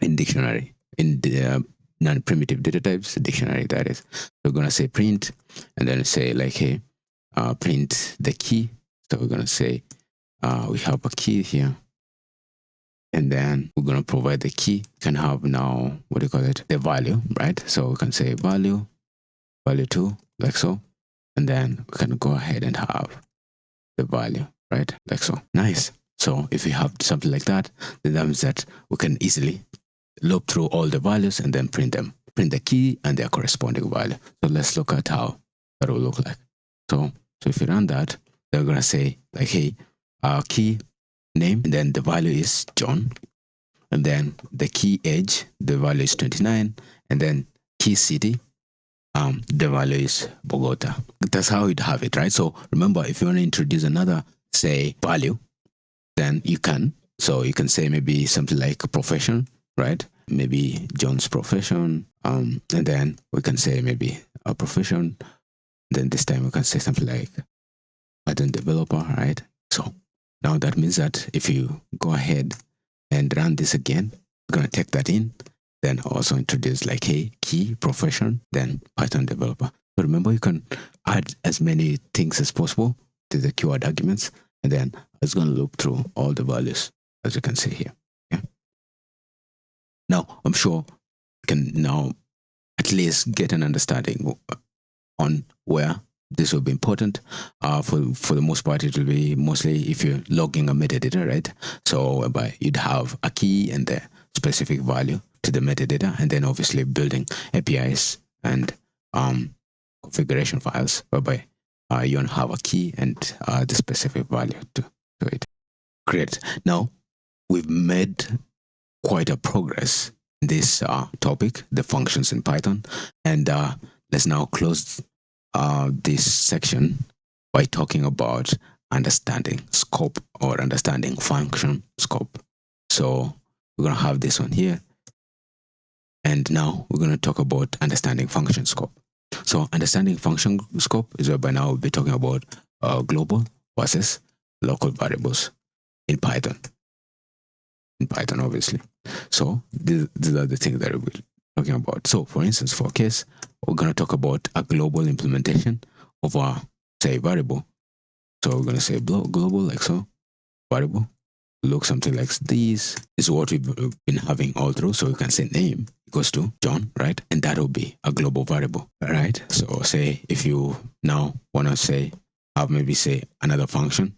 In dictionary, in the non-primitive data types, dictionary, that is. So we're going to say print, and then say like, hey, print the key. So we're going to say we have a key here, and then we're going to provide the key. You can have now, what do you call it, the value, right? So we can say value 2, like so, and then we can go ahead and have the value, right, like so. Nice. So if we have something like that, then that means that we can easily loop through all the values and then print them, print the key and their corresponding value. So let's look at how that will look like. So if you run that, they're going to say like, hey, key name, and then the value is John, and then the key age, the value is 29, and then key city, the value is Bogota. That's how you'd have it, right? So remember, if you want to introduce another, say, value, then you can. So you can say maybe something like profession, right? Maybe John's profession. And then we can say maybe a profession. Then this time we can say something like Python developer, right? So now that means that if you go ahead and run this again, we're going to take that in, then also introduce like a key profession, then Python developer. So remember, you can add as many things as possible to the keyword arguments, and then it's going to loop through all the values, as you can see here. Yeah. Now, I'm sure you can now at least get an understanding on where this will be important. For the most part, it will be mostly if you're logging a metadata, right? So whereby you'd have a key and the specific value to the metadata, and then obviously building APIs and configuration files whereby you want to have a key and the specific value to it. Great. Now we've made quite a progress in this topic, the functions in Python, and let's now close this section by talking about understanding scope or understanding function scope. So we're going to have this one here. And now we're going to talk about understanding function scope. So understanding function scope is where by now we'll be talking about global versus local variables in Python. In Python, obviously. So these are the things that we're talking about. So for instance, for a case, we're going to talk about a global implementation of a, say, variable. So we're going to say global like so, variable, look something like this. This is what we've been having all through. So we can say name equals to John, right? And that will be a global variable, right? So say if you now want to say, have maybe say another function.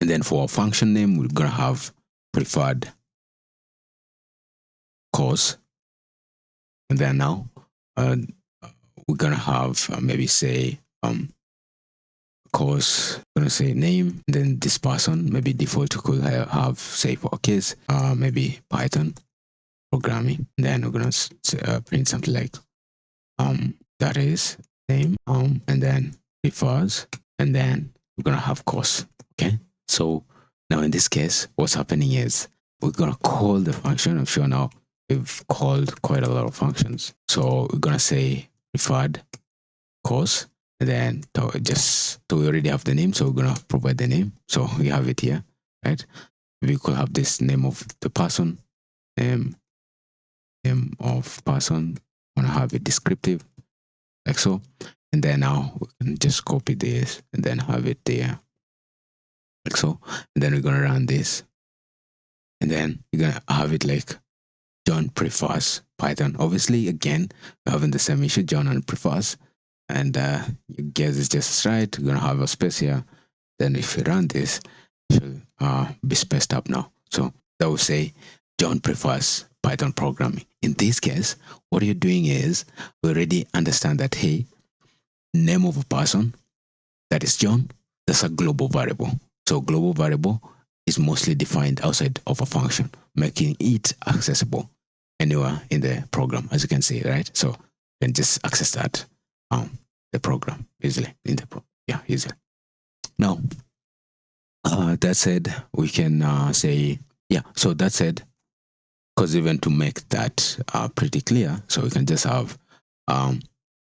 And then for a function name, we're going to have preferred course. And then now we're going to have maybe say course, I'm going to say name, then this person, maybe default could have say for a case, maybe Python programming. Then we're going to print something like that is name, and then prefers, and then we're going to have course. Okay. So now in this case, what's happening is we're going to call the function. I'm sure now we've called quite a lot of functions. So we're going to say preferred course, and then we already have the name, so we're gonna provide the name. So we have it here, right? We could have this name of the person, name of person. Wanna have it descriptive, like so, and then now we can just copy this and then have it there, like so. And then we're gonna run this, and then you're gonna have it like John prefers Python. Obviously, again, we're having the same issue, John and prefers. And you guess it's just right. We're gonna have a space here. Then if we run this, it should be spaced up now. So that will say John prefers Python programming. In this case, what you're doing is we already understand that hey, name of a person, that is John, that's a global variable. So global variable is mostly defined outside of a function, making it accessible anywhere in the program, as you can see, right? So you can just access that the program easily in the easily. Now that said, we can say so that said, because even to make that pretty clear, so we can just have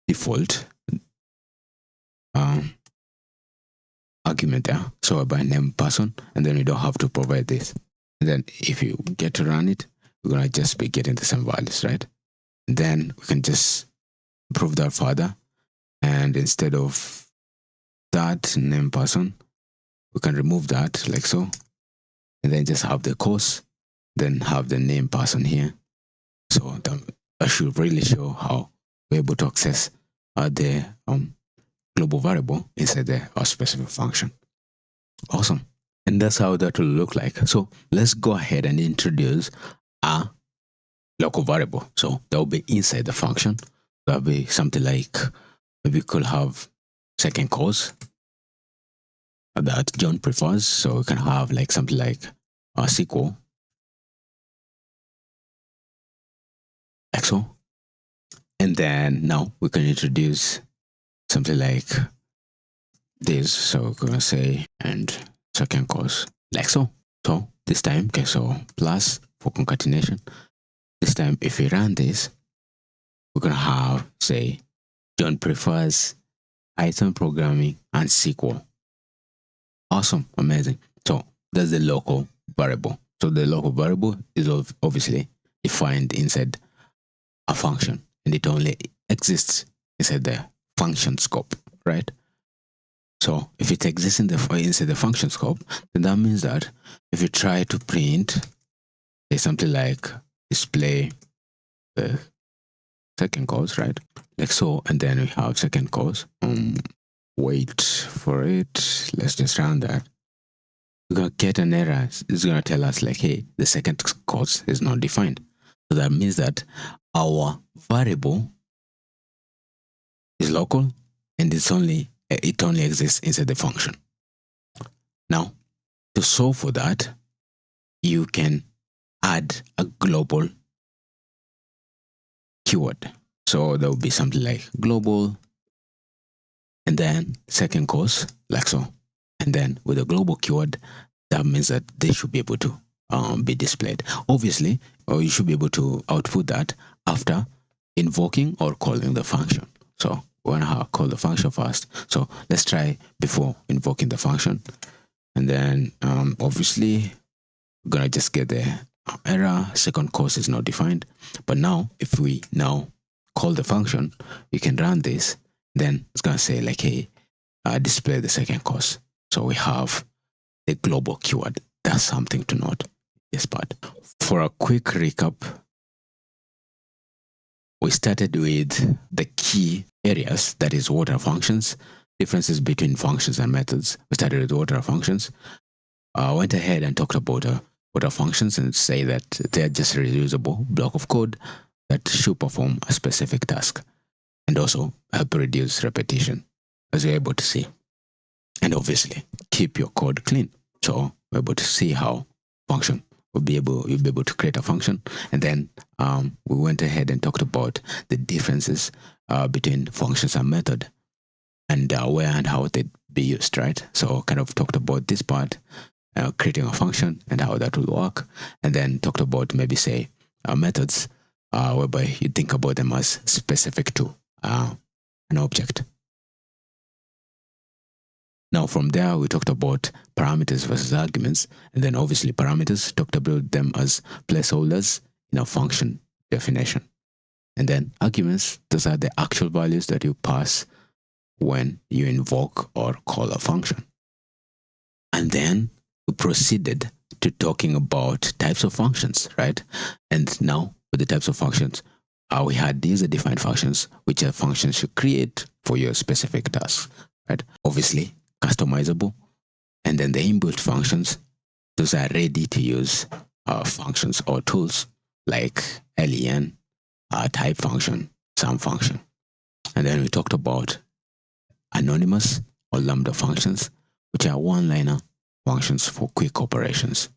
default argument there, so by name person, and then we don't have to provide this. And then if you get to run it, we're gonna just be getting the same values, right? And then we can just improve that further, and instead of that name person, we can remove that like so, and then just have the course, then have the name person here. So that should really show how we're able to access the global variable inside the specific function. Awesome. And that's how that will look like. So let's go ahead and introduce a local variable. So that will be inside the function. That'll be something like, maybe we could have second course that John prefers. So we can have like something like a SQL, like so. And then now we can introduce something like this. So we're gonna say and second cause like so. So this time, okay, so plus for concatenation. This time, if we run this, we're gonna have say John prefers Python programming and SQL. Awesome, amazing. So that's the local variable. So the local variable is obviously defined inside a function, and it only exists inside the function scope, right? So if it exists inside the function scope, then that means that if you try to print something like display the second cause, right? Like so, and then we have second cause. Wait for it. Let's just run that. We're gonna get an error. It's gonna tell us like, hey, the second cause is not defined. So that means that our variable is local and it only exists inside the function. Now, to solve for that, you can add a global keyword. So there will be something like global and then second cause, like so. And then with a global keyword, that means that they should be able to be displayed. Obviously, or you should be able to output that after invoking or calling the function. So we're gonna call the function first. So let's try before invoking the function. And then obviously we're gonna just get the error, second cause is not defined. But now if we now call the function, we can run this, then it's gonna say like, hey, display the second cause. So we have the global keyword. That's something to note. This part. For a quick recap, we started with the key areas, that is what are functions, differences between functions and methods. We started with what are functions. Went ahead and talked about what are functions and say that they're just a reusable block of code that should perform a specific task and also help reduce repetition, as you're able to see. And obviously, keep your code clean. So we're able to see how function you'll be able to create a function. And then we went ahead and talked about the differences between functions and method and where and how they be used, right? So kind of talked about this part, creating a function and how that will work, and then talked about maybe say methods, whereby you think about them as specific to an object. Now from there, we talked about parameters versus arguments, and then obviously parameters, talked about them as placeholders in a function definition. And then arguments, those are the actual values that you pass when you invoke or call a function. And then we proceeded to talking about types of functions, right? And now with the types of functions, we had user-defined functions, which are functions you create for your specific task, right? Obviously, customizable. And then the inbuilt functions, those are ready to use functions or tools like len, type function, sum function. And then we talked about anonymous or lambda functions, which are one-liner functions for quick operations.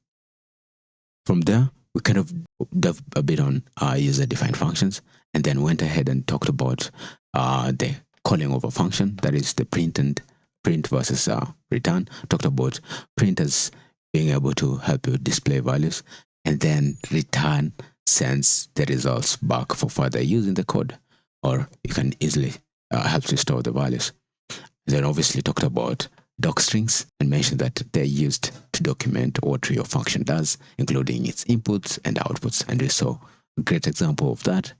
From there, we kind of delved a bit on user-defined functions, and then went ahead and talked about the calling of a function, that is the print versus return. Talked about printers being able to help you display values, and then return sends the results back for further use in the code, or you can easily help you store the values. Then obviously talked about docstrings and mentioned that they're used to document what your function does, including its inputs and outputs. And we saw a great example of that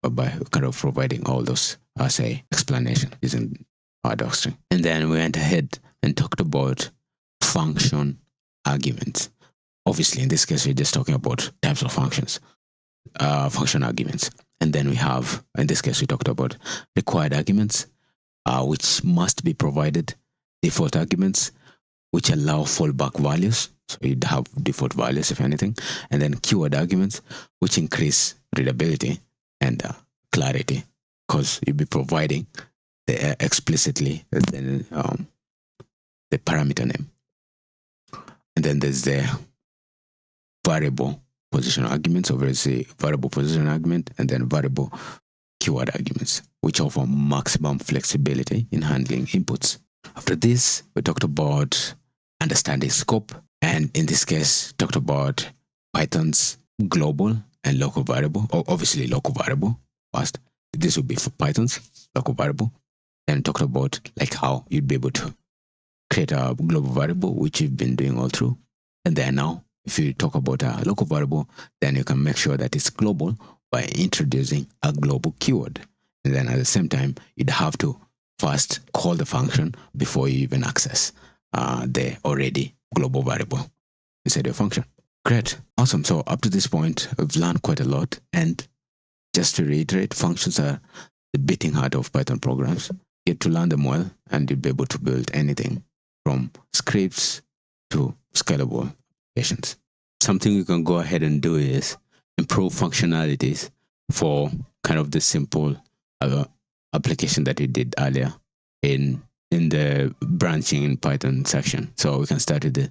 by kind of providing all those, say, explanation using our docstring. And then we went ahead and talked about function arguments. Obviously, in this case, we're just talking about types of functions, function arguments. And then we have, in this case, we talked about required arguments, which must be provided, default arguments, which allow fallback values. So you'd have default values, if anything, and then keyword arguments, which increase readability and clarity, because you'll be providing explicitly the parameter name. And then there's the variable position argument. So there's a variable position argument and then variable keyword arguments, which offer maximum flexibility in handling inputs. After this, we talked about understanding scope, and in this case, talked about Python's global and local variable, or obviously local variable first. This would be for Python's local variable, and talked about like how you'd be able to create a global variable, which you've been doing all through. And then now, if you talk about a local variable, then you can make sure that it's global by introducing a global keyword. And then at the same time, you'd have to first call the function before you even access the already global variable inside your function. Great. Awesome. So up to this point, we've learned quite a lot. And just to reiterate, functions are the beating heart of Python programs. Get to learn them well, and you'll be able to build anything from scripts to scalable applications. Something you can go ahead and do is improve functionalities for kind of the simple application that we did earlier in the branching in Python section. So we can start with the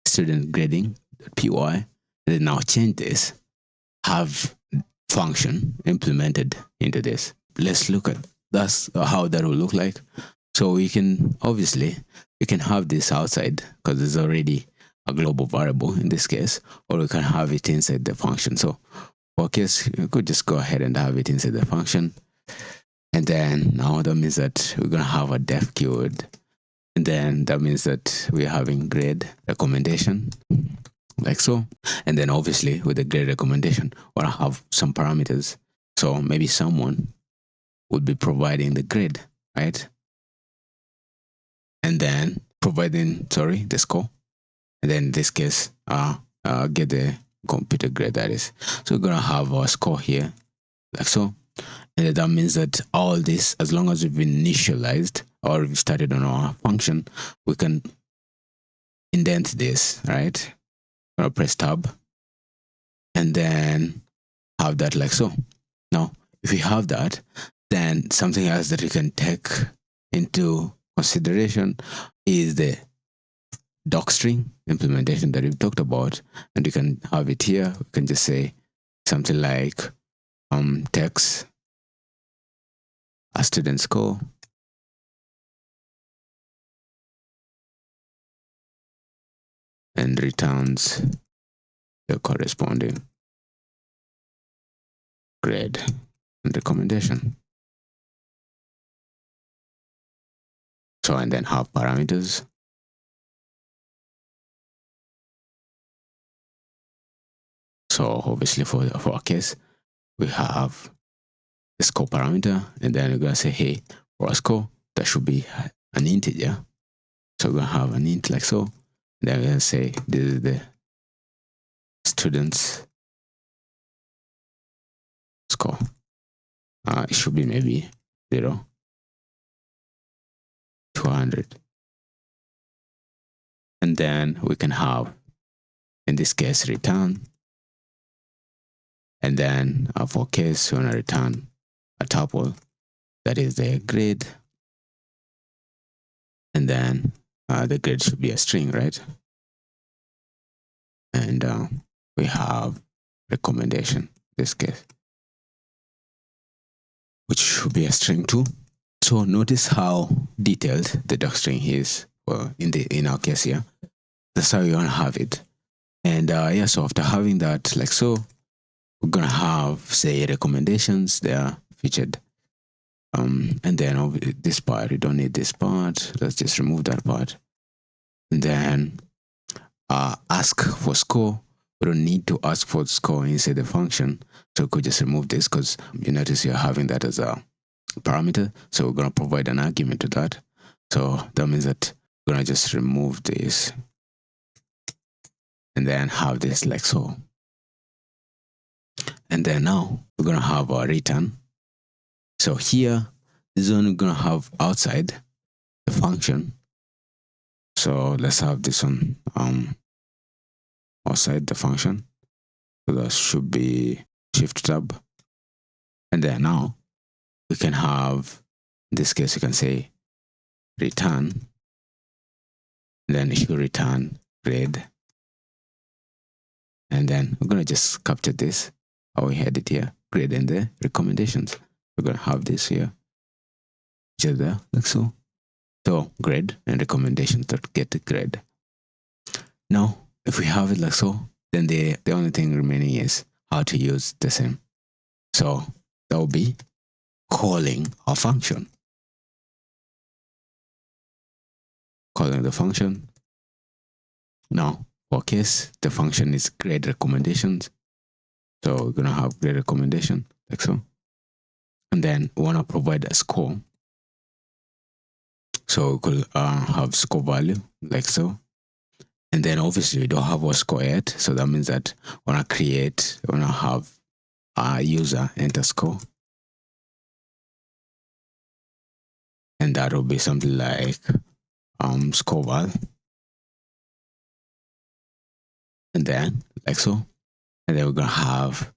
student grading.py, and then now change this, have function implemented into this. Let's look at that's how that will look like. So we can obviously we can have this outside because it's already a global variable in this case, or we can have it inside the function. So for case, you could just go ahead and have it inside the function. And then now that means that we're gonna have a def keyword. And then that means that we're having grade recommendation, like so. And then obviously with the grade recommendation, we'll have some parameters. So maybe someone would be providing the grade, right? And then providing, the score. And then in this case, get the computer grade, that is. So we're gonna have our score here, like so. And that means that all this, as long as we've initialized or we've started on our function, we can indent this, right? I'm gonna press tab and then have that like so. Now, if we have that, then something else that we can take into consideration is the docstring implementation that we've talked about, and we can have it here. We can just say something like text a student score and returns the corresponding grade and recommendation. So, and then have parameters. So obviously for our case, we have the score parameter, and then we're gonna say, hey, for our score, that should be an integer. So we're gonna have an int like so. And then we're gonna say this is the student's score. It should be maybe 0 to 100. And then we can have, in this case, return. And then for case, we want to return a tuple, that is the grade. And then the grade should be a string, right? And we have recommendation, in this case, which should be a string too. So notice how detailed the docstring is in our case here. That's how you want to have it. And yeah, so after having that like so, we're gonna have, say, recommendations. They are featured. And then this part, we don't need this part. Let's just remove that part. And then ask for score. We don't need to ask for score inside the function. So we could just remove this because you notice you're having that as a parameter. So we're gonna provide an argument to that. So that means that we're gonna just remove this and then have this like so. And then now we're gonna have our return. So here, this is only gonna have outside the function. So let's have this one outside the function. So that should be shift tab. And then now we can have, in this case, you can say return. Then it should return grade. And then we're gonna just capture this. How we had it here, grade and the recommendations. we're gonna have this here, just there, like so. So grade and recommendations that get the grade. Now, if we have it like so, then the only thing remaining is how to use the same. So that will be calling our function. Calling the function. Now, for case, the function is grade recommendations. So we're gonna have grade recommendation like so. And then we wanna provide a score. So we could have score value like so. And then obviously we don't have a score yet. So that means that we wanna have our user enter score. And that will be something like score val. And then like so. And then we're gonna have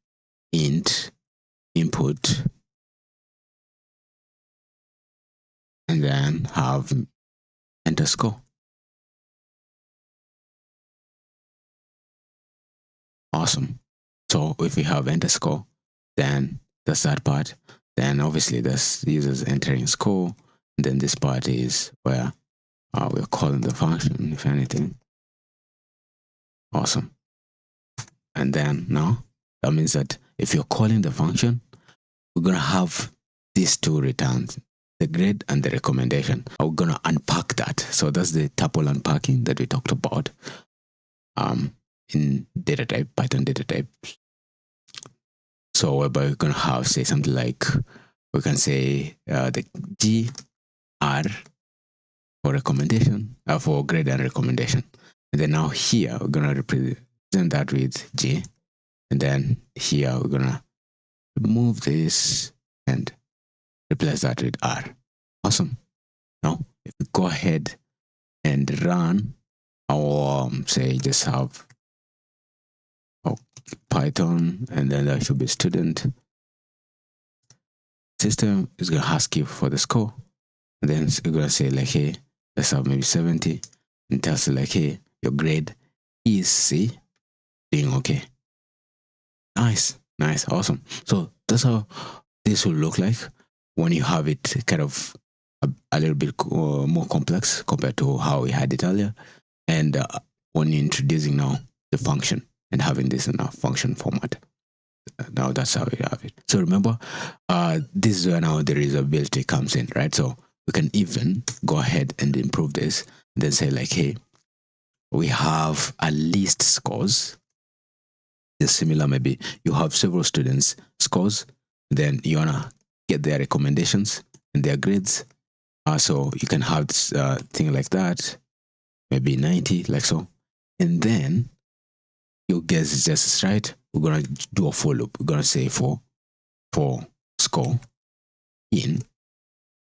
int input, and then have enter score. Awesome. So if we have enter score, then that's that part. Then obviously that's users entering score. And then this part is where we're calling the function, if anything. Awesome. And then now that means that if you're calling the function, we're gonna have these two returns, the grade and the recommendation. We're gonna unpack that. So that's the tuple unpacking that we talked about in data type, Python data type. So whereby we're gonna have say something like we can say the GR for recommendation, for grade and recommendation. And then now here we're gonna represent that with G. And then here we're gonna remove this and replace that with R. Awesome. Now if we go ahead and run our say just have Python, and then that should be student. System is gonna ask you for the score. And then you're gonna say like, hey, let's have maybe 70, and tells you like, hey, your grade is C, being okay. Nice, awesome. So that's how this will look like when you have it kind of a little bit more complex compared to how we had it earlier. And when you're introducing now the function and having this in a function format. Now that's how we have it. So remember, this is where now the reusability comes in, right? So we can even go ahead and improve this and then say like, hey, we have a list scores. It's similar, maybe you have several students scores, then you wanna get their recommendations and their grades. So you can have this thing like that, maybe 90, like so. And then your guess is just right. We're gonna do a for loop. We're gonna say for score in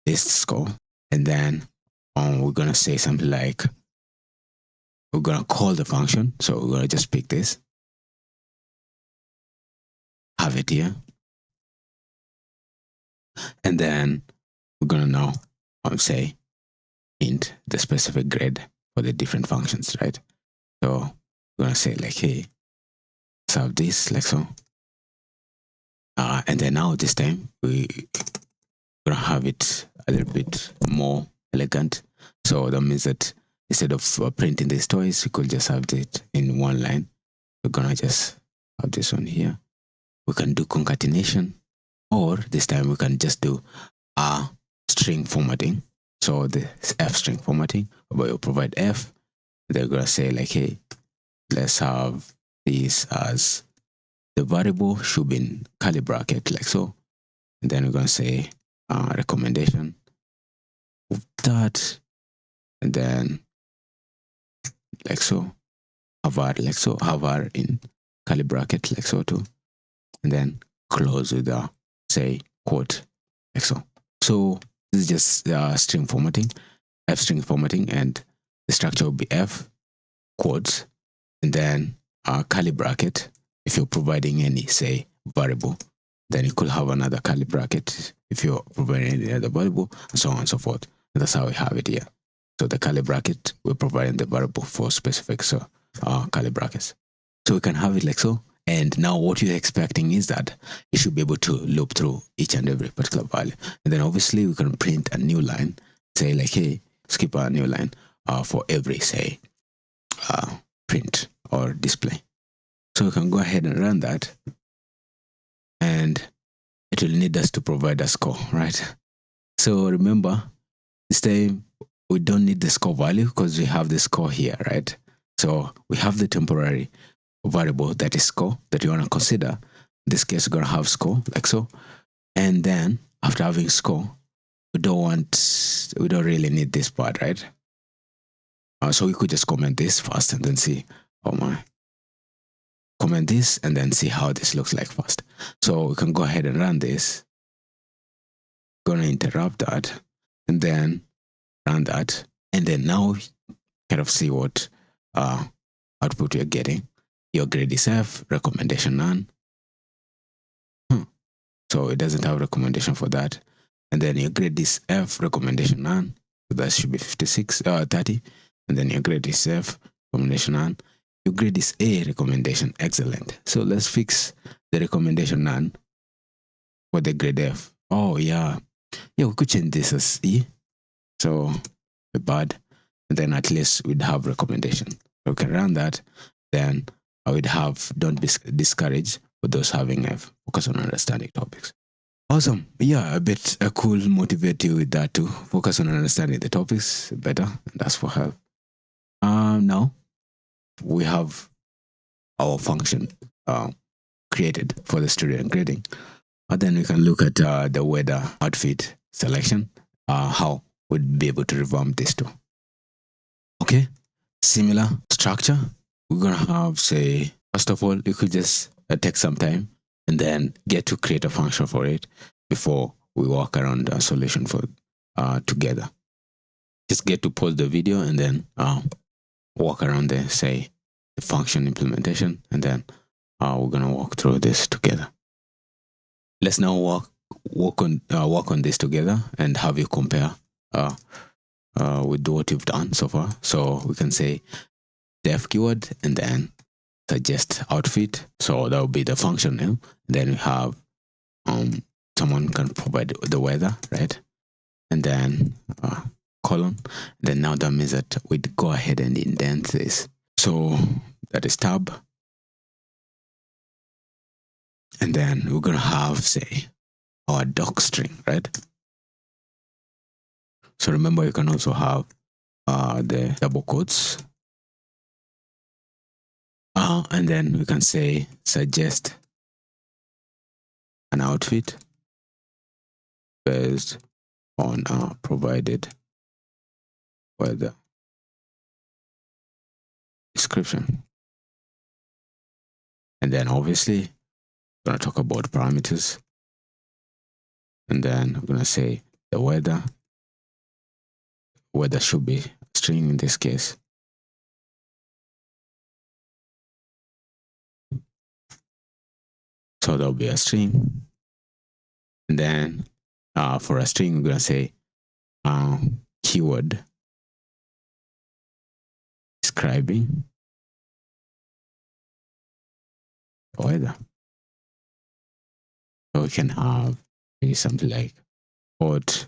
this score, and then we're gonna say something like we're gonna call the function. So we're gonna just pick this, have it here, and then we're gonna now say int the specific grade for the different functions, right? So we're gonna say like, hey, let's have this like so. And then now this time we're gonna have it a little bit more elegant. So that means that instead of printing this twice, we could just have it in one line. We're gonna just have this one here. We can do concatenation, or this time we can just do string formatting. So the F string formatting, where we'll provide F. They're gonna say like, hey, let's have this as the variable should be in curly bracket like so. And then we're gonna say recommendation of that, and then like so, hover like so, hover in curly bracket like so too, and then close with the say quote like so. So this is just string formatting, F string formatting, and the structure will be F quotes, and then curly bracket. If you're providing any say variable, then you could have another curly bracket if you're providing any other variable, and so on and so forth. And that's how we have it here. So the curly bracket, we're providing the variable for specific curly brackets. So we can have it like so. And now what you're expecting is that you should be able to loop through each and every particular value. And then obviously we can print a new line, say like, hey, skip a new line for every, say, print or display. So we can go ahead and run that, and it will need us to provide a score, right? So remember, this time we don't need the score value because we have the score here, right? So we have the temporary variable that is score that you want to consider. In this case, we're going to have score like so. And then after having score, we don't really need this part, right? So we could just comment this first and then see, oh my, comment this and then see how this looks like first. So we can go ahead and run this. Gonna interrupt that and then run that. And then now kind of see what output you're getting. Your grade is F, recommendation none. So it doesn't have recommendation for that. And then your grade is F, recommendation none. So that should be 30. And then your grade is F, recommendation none. Your grade is A, recommendation excellent. So let's fix the recommendation none for the grade F. Oh yeah. Yeah, we could change this as E. So bad. And then at least we'd have recommendation. So we can run that. Then I would have don't be discouraged for those having F, focus on understanding topics. Awesome. Yeah, a bit cool, motivate you with that too. Focus on understanding the topics better, and that's for help. Now we have our function created for the student grading. And then we can look at the weather outfit selection, how we'd be able to revamp this too. Okay, similar structure. We're gonna have, say, first of all, you could just take some time and then get to create a function for it before we walk around a solution for together. Just get to pause the video and then walk around the, say, the function implementation, and then we're gonna walk through this together. Let's now work on this together and have you compare with what you've done so far. So we can say def keyword and then suggest outfit. So that will be the function name. And then we have someone can provide the weather, right? And then colon. Then now that means that we'd go ahead and indent this. So that is tab. And then we're gonna have, say, our doc string, right? So remember, you can also have the double quotes. And then we can say suggest an outfit based on provided weather description. And then obviously we're going to talk about parameters. And then we're going to say the weather should be string in this case. So there'll be a string. And then for a string, we're going to say keyword describing weather. So we can have maybe something like hot,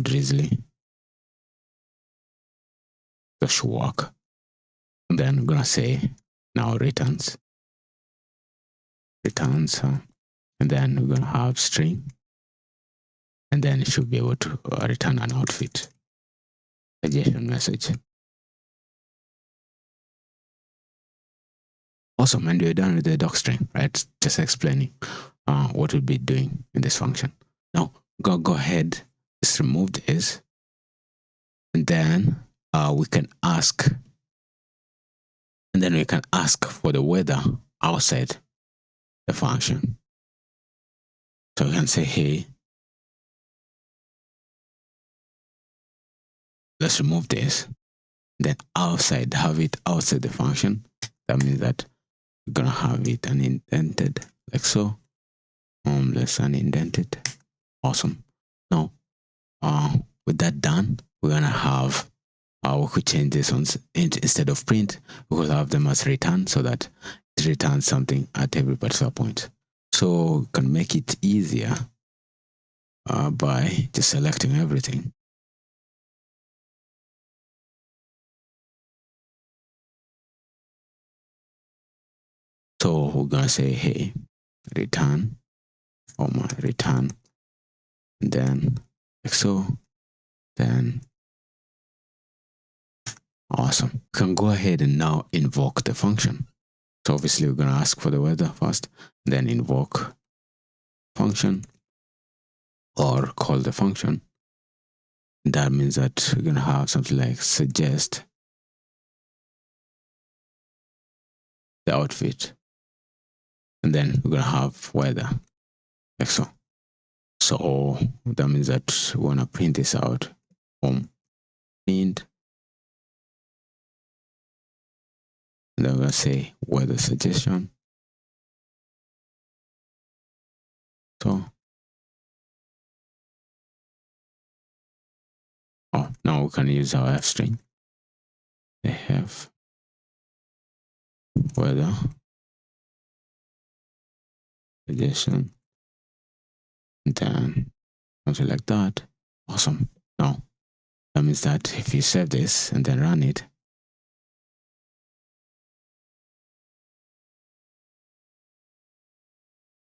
drizzly. That should work. And then we're going to say now returns. And then we're going to have string. And then it should be able to return an outfit suggestion message. Awesome, and we're done with the doc string, right? Just explaining what we'll be doing in this function. Now, go ahead, just remove this, and then we can ask, for the weather outside the function. So we can say, hey, let's remove this, then have it outside the function. That means that we're gonna have it unindented like so. Let's undent it. Awesome. Now, with that done, we're gonna have we could change this on instead of print, we could have them as return so that it returns something at every particular point. So we can make it easier by just selecting everything. So we're gonna say, hey, return, or my return, and then like so, then awesome. We can go ahead and now invoke the function. So obviously we're gonna ask for the weather first, then invoke function or call the function. That means that we're gonna have something like suggest the outfit, and then we're gonna have weather, like so. So that means that we wanna print this out from print, and then we're gonna say weather suggestion. So now we can use our f string. They have weather suggestion, and then something like that. Awesome. Now that means that if you save this and then run it,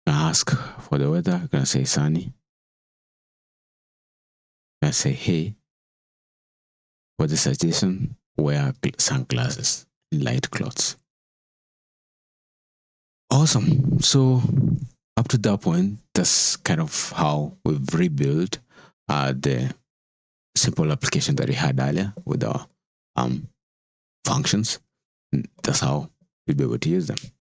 ask for the weather, I'm gonna say sunny. I'm gonna say hey, for the suggestion, wear sunglasses in light clothes. Awesome. So up to that point, that's kind of how we've rebuilt the simple application that we had earlier with our functions. That's how we'll be able to use them.